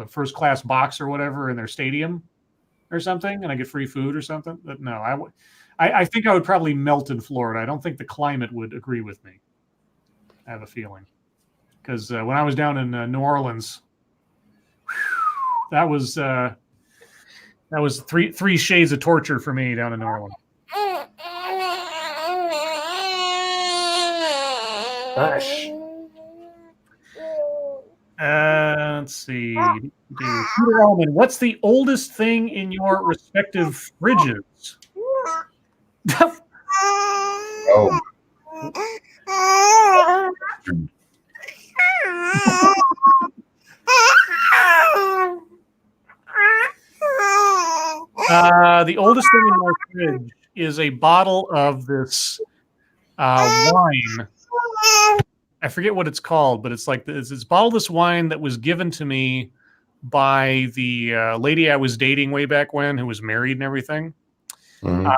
first class box or whatever in their stadium or something, and I get free food or something. But no, I think I would probably melt in Florida. I don't think the climate would agree with me. I have a feeling. Because when I was down in New Orleans, that was three shades of torture for me down in New Orleans. Let's see. Peter Allman, what's the oldest thing in your respective fridges? Oh, The oldest thing in my fridge is a bottle of this wine. I forget what it's called, but it's like this bottle of this wine that was given to me by the lady I was dating way back when, who was married and everything. mhm.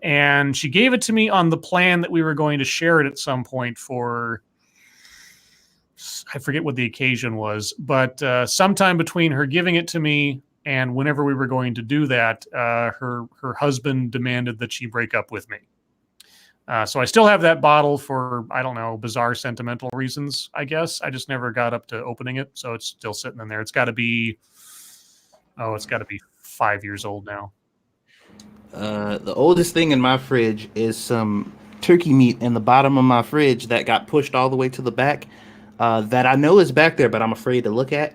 And she gave it to me on the plan that we were going to share it at some point for, I forget what the occasion was, but sometime between her giving it to me and whenever we were going to do that, her husband demanded that she break up with me. So I still have that bottle for, I don't know, bizarre sentimental reasons, I guess. I just never got up to opening it, so it's still sitting in there. It's got to be 5 years old now. The oldest thing in my fridge is some turkey meat in the bottom of my fridge that got pushed all the way to the back. That I know is back there, but I'm afraid to look at.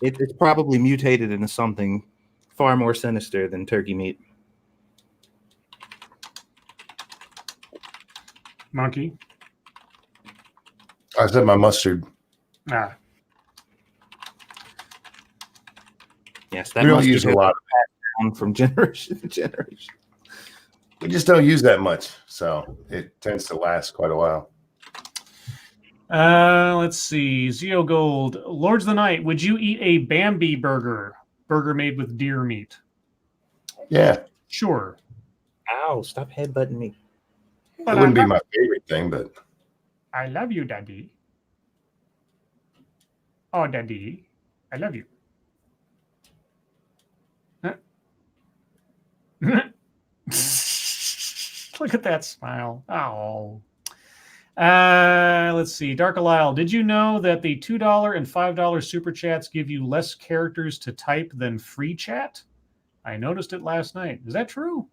It's probably mutated into something far more sinister than turkey meat. Monkey? I said my mustard. Ah. Yes, that We don't mustard use a has lot. passed down from generation to generation. We just don't use that much, so it tends to last quite a while. Let's see. Zeo Gold. Lords of the Night, would you eat a Bambi burger? Burger made with deer meat. Yeah, Sure. Ow, stop headbutting me. it wouldn't be my favorite thing, but I love you, Daddy. Oh, Daddy. I love you. Huh? Look at that smile. Oh. Let's see. Dark Alile, did you know that the $2 and $5 super chats give you less characters to type than free chat? I noticed it last night. Is that true?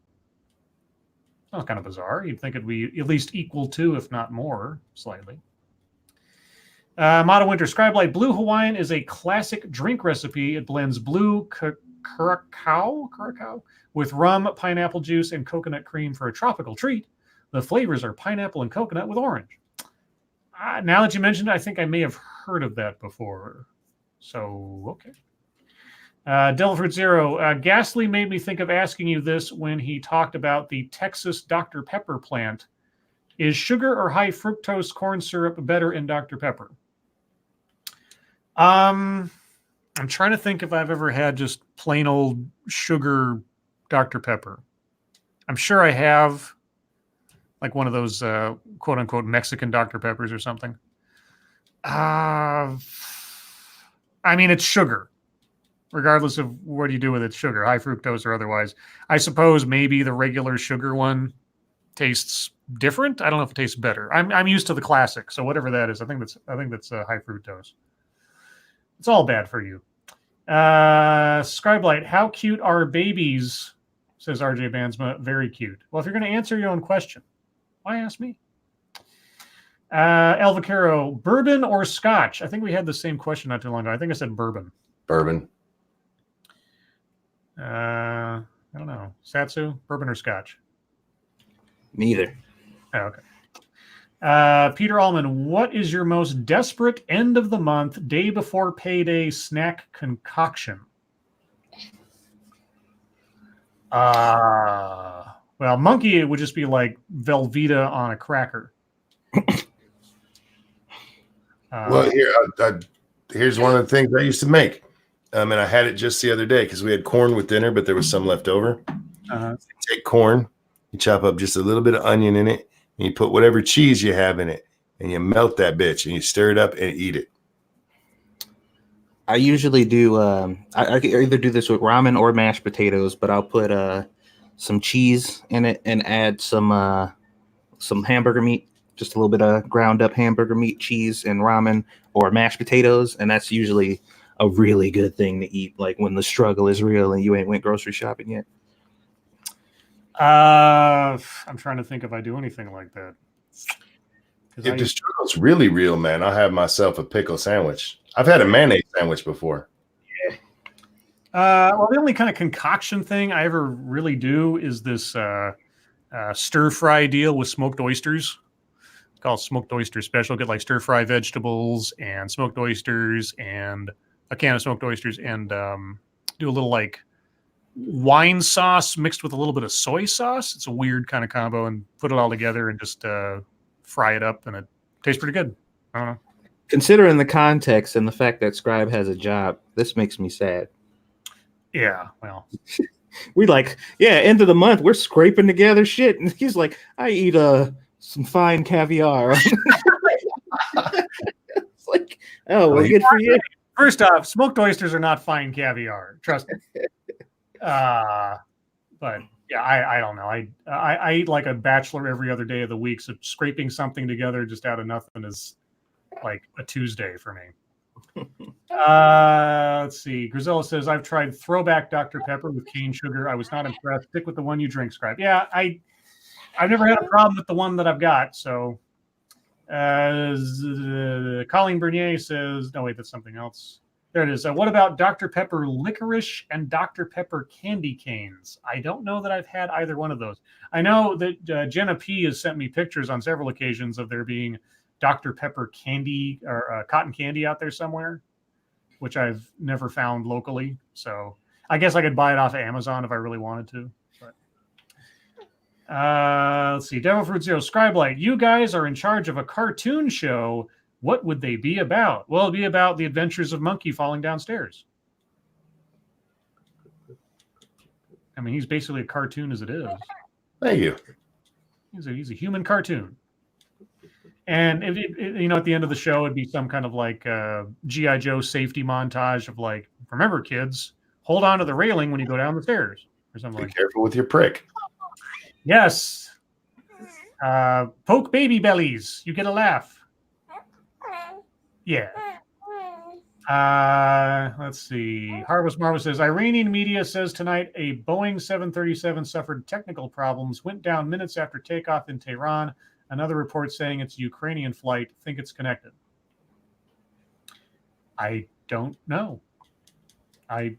Sounds kind of bizarre. You'd think it'd be at least equal to, if not more, slightly. Motto Winter, Scribe Light Blue Hawaiian is a classic drink recipe. It blends blue curacao with rum, pineapple juice, and coconut cream for a tropical treat. The flavors are pineapple and coconut with orange. Now that you mentioned it, I think I may have heard of that before. So, okay. Devil Fruit Zero, Ghastly made me think of asking you this when he talked about the Texas Dr. Pepper plant. Is sugar or high fructose corn syrup better in Dr. Pepper? I'm trying to think if I've ever had just plain old sugar Dr. Pepper. I'm sure I have, like one of those quote unquote Mexican Dr. Peppers or something. I mean, it's sugar. Regardless of what you do with it, sugar, high fructose or otherwise. I suppose maybe the regular sugar one tastes different. I don't know if it tastes better. I'm used to the classic, so whatever that is, I think that's high fructose. It's all bad for you. Scribe Light, how cute are babies? Says RJ Bansma. Very cute. Well, if you're going to answer your own question, why ask me? El Vaquero, bourbon or scotch? I think we had the same question not too long ago. I think I said bourbon. bourbon. I don't know. Satsu, bourbon or scotch? Neither. Oh, okay. Peter Allman, what is your most desperate end of the month, day before payday snack concoction? Well, monkey, it would just be like Velveeta on a cracker. Well, here's one of the things I used to make. And I had it just the other day because we had corn with dinner, but there was some left over. Uh-huh. Take corn, you chop up just a little bit of onion in it, and you put whatever cheese you have in it, and you melt that bitch, and you stir it up and eat it. I usually do. I either do this with ramen or mashed potatoes, but I'll put some cheese in it and add some hamburger meat, just a little bit of ground up hamburger meat, cheese, and ramen or mashed potatoes, and that's usually a really good thing to eat, like when the struggle is real and you ain't went grocery shopping yet. I'm trying to think if I do anything like that. If the struggle's really real, man, I'll have myself a pickle sandwich. I've had a mayonnaise sandwich before. Well, the only kind of concoction thing I ever really do is this stir fry deal with smoked oysters. It's called smoked oyster special. Get like stir fry vegetables and smoked oysters and a can of smoked oysters and do a little like wine sauce mixed with a little bit of soy sauce. It's a weird kind of combo, and put it all together and just fry it up, and it tastes pretty good. I don't know. Considering the context and the fact that Scribe has a job, this makes me sad. Yeah, well, We like, yeah, end of the month, we're scraping together shit. And he's like, I eat some fine caviar. It's like, oh, well, good for you. first off, smoked oysters are not fine caviar. Trust me. But yeah, I don't know. I eat like a bachelor every other day of the week, so scraping something together just out of nothing is like a Tuesday for me. Let's see. Grisella says, I've tried throwback Dr. Pepper with cane sugar. I was not impressed. Stick with the one you drink, Scribe. Yeah, I've never had a problem with the one that I've got. So Colleen Bernier says, no, wait, that's something else. There it is. What about Dr. Pepper licorice and Dr. Pepper candy canes? I don't know that I've had either one of those. I know that Jenna P has sent me pictures on several occasions of there being Dr. Pepper candy or cotton candy out there somewhere, which I've never found locally. So I guess I could buy it off of Amazon if I really wanted to. But let's see. Devil Fruit Zero, Scribelight, you guys are in charge of a cartoon show. What would they be about? Well, it'd be about the adventures of Monkey falling downstairs. I mean, he's basically a cartoon as it is. Thank you. He's a human cartoon. And at the end of the show, it'd be some kind of like G.I. Joe safety montage of like, remember, kids, hold on to the railing when you go down the stairs, or something Be like careful with your prick. Yes. Poke baby bellies. You get a laugh. Yeah. Let's see. Harvest Marvel says, Iranian media says tonight a Boeing 737 suffered technical problems, went down minutes after takeoff in Tehran. Another report saying it's a Ukrainian flight. Think it's connected. I don't know. I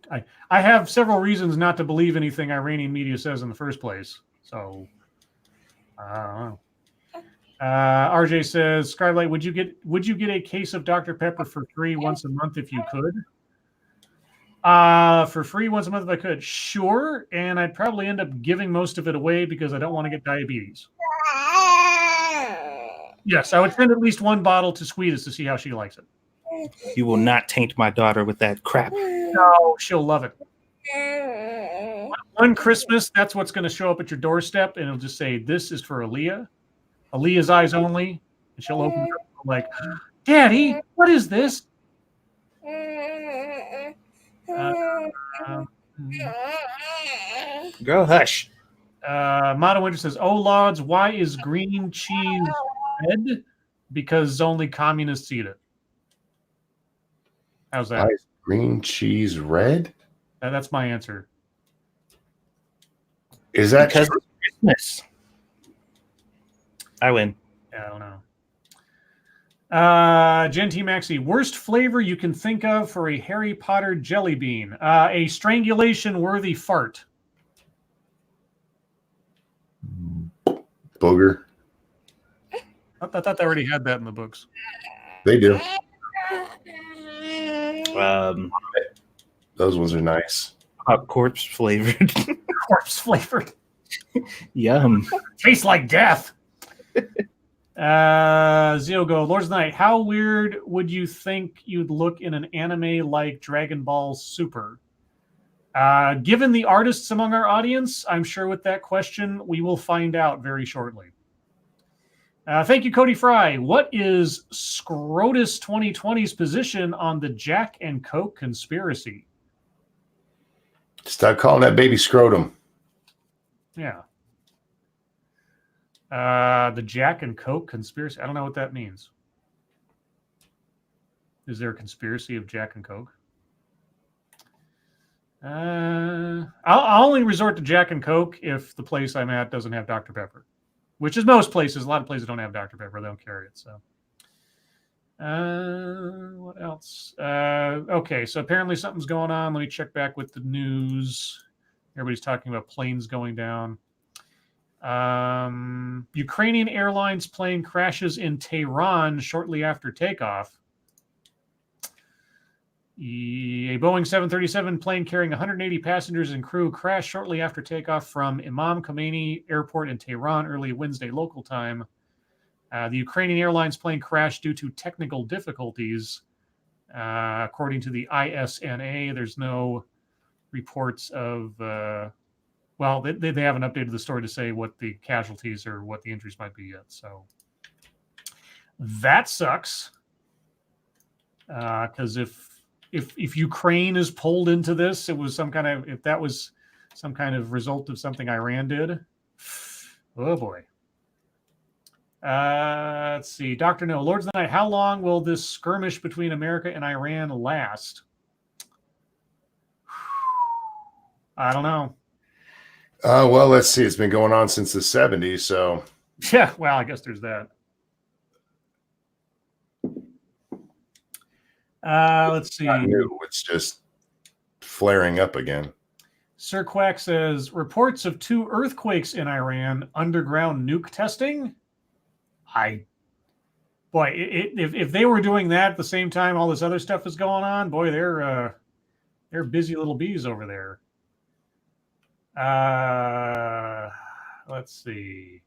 have several reasons not to believe anything Iranian media says in the first place. So I don't know. RJ says, Skylight, would you get a case of Dr. Pepper for free once a month if you could? For free once a month if I could, sure. And I'd probably end up giving most of it away because I don't want to get diabetes. Yes, I would send at least one bottle to Sweetest to see how she likes it. You will not taint my daughter with that crap. No, she'll love it. One Christmas, that's what's going to show up at your doorstep, and it'll just say, this is for Aaliyah. Aaliyah's eyes only. And she'll open it up like, Daddy, what is this? Girl, hush. Mata Winter says, oh, Lods, why is green cheese red? Because only communists eat it. How's that? Why is green cheese red? That's my answer. Is that Because true? it's Christmas. I win. Yeah, I don't know. Gen T Maxi, worst flavor you can think of for a Harry Potter jelly bean. A strangulation-worthy fart. Booger? I thought they already had that in the books. They do. Those ones are nice. Corpse flavored. Corpse flavored. Yum. Tastes like death. Ziogo, Lords of the Night, how weird would you think you'd look in an anime like Dragon Ball Super? Given the artists among our audience, I'm sure with that question, we will find out very shortly. Thank you, Cody Fry. What is Scrotus 2020's position on the Jack and Coke conspiracy? Stop calling that baby scrotum. Yeah. The Jack and Coke conspiracy. I don't know what that means. Is there a conspiracy of Jack and Coke? I'll only resort to Jack and Coke if the place I'm at doesn't have Dr. Pepper, which is most places. A lot of places don't have Dr. Pepper. They don't carry it. So, What else? Okay, so apparently something's going on. Let me check back with the news. Everybody's talking about planes going down. Ukrainian Airlines plane crashes in Tehran shortly after takeoff. A Boeing 737 plane carrying 180 passengers and crew crashed shortly after takeoff from Imam Khomeini Airport in Tehran early Wednesday local time. The Ukrainian Airlines plane crashed due to technical difficulties. According to the ISNA, there's no reports of, well, they haven't updated the story to say what the casualties or what the injuries might be yet. So that sucks. Because if Ukraine is pulled into this, if that was some kind of result of something Iran did, oh boy. Let's see. Dr. No, Lords of the Night, how long will this skirmish between America and Iran last? I don't know. Well, let's see. It's been going on since the 70s, so. Yeah, well, I guess there's that. Let's see. It's just flaring up again. Sir Quack says, reports of 2 earthquakes in Iran, underground nuke testing? If they were doing that at the same time all this other stuff is going on, boy, they're busy little bees over there. Let's see.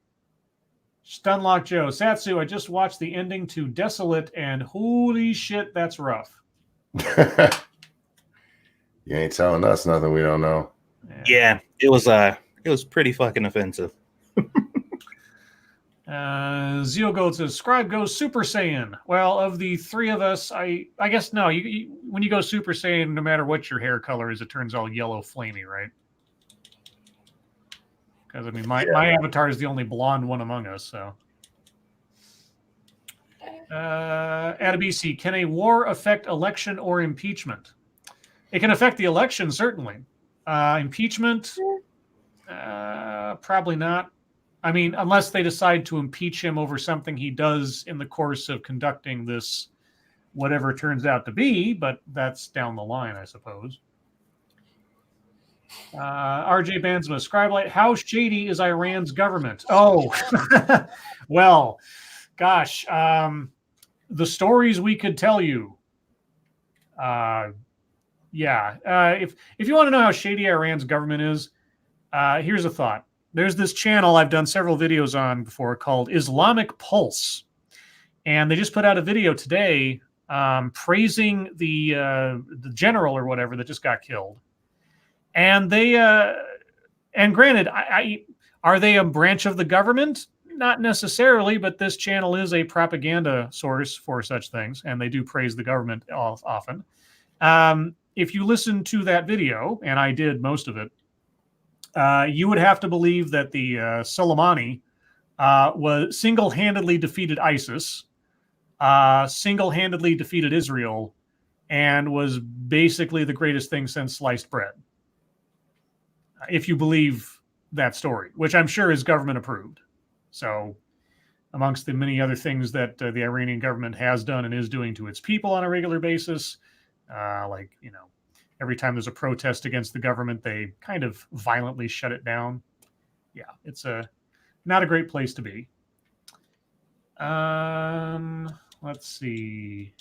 Stunlock Joe, Satsu, I just watched the ending to Desolate, and holy shit, that's rough. You ain't telling us nothing we don't know. Yeah, it was pretty fucking offensive. Zeo Gold says, Scribe goes Super Saiyan. Well, of the 3 of us, I guess no. When you go Super Saiyan, no matter what your hair color is, it turns all yellow flamey, right? Because I mean, my avatar is the only blonde one among us. So, Adabisi, can a war affect election or impeachment? It can affect the election, certainly. Impeachment, probably not. I mean, unless they decide to impeach him over something he does in the course of conducting this, whatever it turns out to be, but that's down the line, I suppose. RJ Banzma, Scribelight, how shady is Iran's government? Oh, well, gosh, the stories we could tell you. If you want to know how shady Iran's government is, here's a thought. There's this channel I've done several videos on before called Islamic Pulse. And they just put out a video today praising the general or whatever that just got killed. And they, and granted, are they a branch of the government? Not necessarily, but this channel is a propaganda source for such things, and they do praise the government often. If you listen to that video, and I did most of it, you would have to believe that the Soleimani was single-handedly defeated ISIS, single-handedly defeated Israel, and was basically the greatest thing since sliced bread. If you believe that story, which I'm sure is government approved. So amongst the many other things that the Iranian government has done and is doing to its people on a regular basis, every time there's a protest against the government, they kind of violently shut it down. Yeah, it's not a great place to be. Let's see.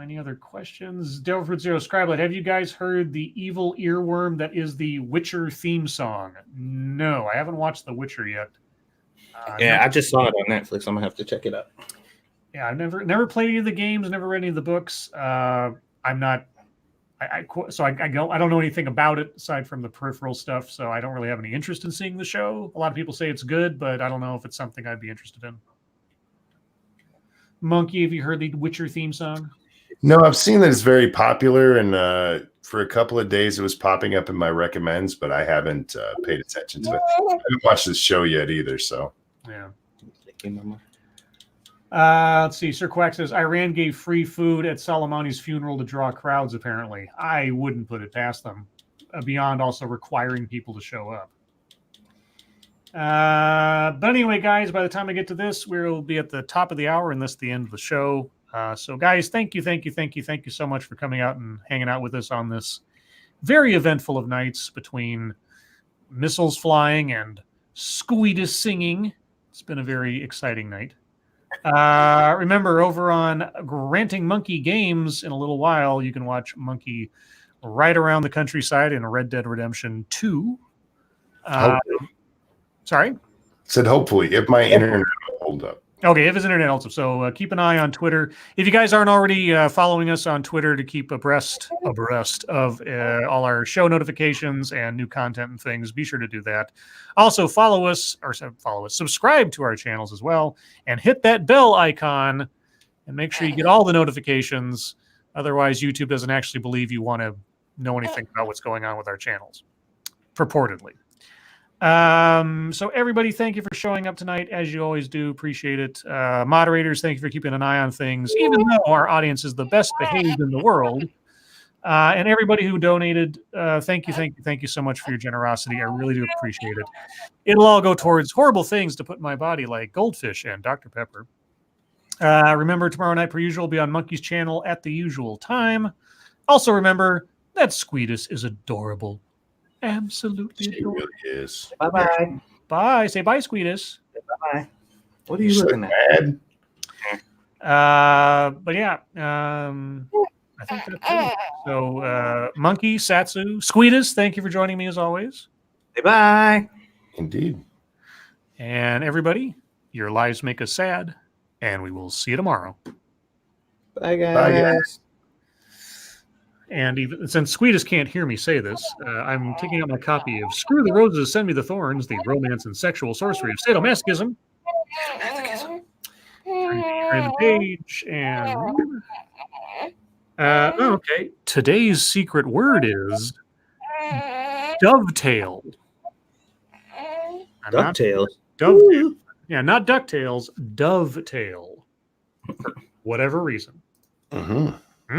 Any other questions? Delford Zero Scribelet, have you guys heard the evil earworm that is the Witcher theme song? No, I haven't watched The Witcher yet. I just saw it on Netflix. I'm gonna have to check it out. Yeah, I've never played any of the games, never read any of the books. I don't know anything about it aside from the peripheral stuff, so I don't really have any interest in seeing the show. A lot of people say it's good, but I don't know if it's something I'd be interested in. Monkey, have you heard the Witcher theme song? No, I've seen that it's very popular, and for a couple of days it was popping up in my recommends, but I haven't paid attention to it. I haven't watched this show yet either, so. Yeah. Let's see. Sir Quack says, Iran gave free food at Soleimani's funeral to draw crowds, apparently. I wouldn't put it past them, beyond also requiring people to show up. But anyway, guys, by the time I get to this, we'll be at the top of the hour, and that's the end of the show. So, guys, thank you so much for coming out and hanging out with us on this very eventful of nights between missiles flying and Squeedus singing. It's been a very exciting night. Remember, over on Granting Monkey Games in a little while, you can watch Monkey right around the countryside in Red Dead Redemption 2. Hopefully. Sorry? Said hopefully, if my internet will hold up. Okay, if his internet also. So keep an eye on Twitter. If you guys aren't already following us on Twitter to keep abreast of all our show notifications and new content and things, be sure to do that. Also subscribe to our channels as well, and hit that bell icon and make sure you get all the notifications. Otherwise, YouTube doesn't actually believe you want to know anything about what's going on with our channels, purportedly. So everybody, thank you for showing up tonight, as you always do. Appreciate it. Moderators, thank you for keeping an eye on things, even though our audience is the best behaved in the world. And everybody who donated, thank you so much for your generosity. I really do appreciate it. It'll all go towards horrible things to put in my body, like goldfish and Dr. Pepper. Remember, tomorrow night, per usual, will be on Monkey's channel at the usual time. Also remember that Squeedus is adorable. Absolutely She adorable. really is. Bye-bye. Bye. Say bye, Squeedus. Bye. What are you looking at? Mad. But yeah, I think that's it. So, Monkey, Satsu, Squeedus, thank you for joining me as always. Say bye. Indeed. And everybody, your lives make us sad, and we will see you tomorrow. Bye, guys. Bye, guys. And even since Squeedus can't hear me say this, I'm taking out my copy of Screw the Roses, Send Me the Thorns, the romance and sexual sorcery of sadomasochism. Turn the page and okay. Today's secret word is dovetail. DuckTales. Dovetail. Yeah, not DuckTales, dovetail. For whatever reason. Mm-hmm.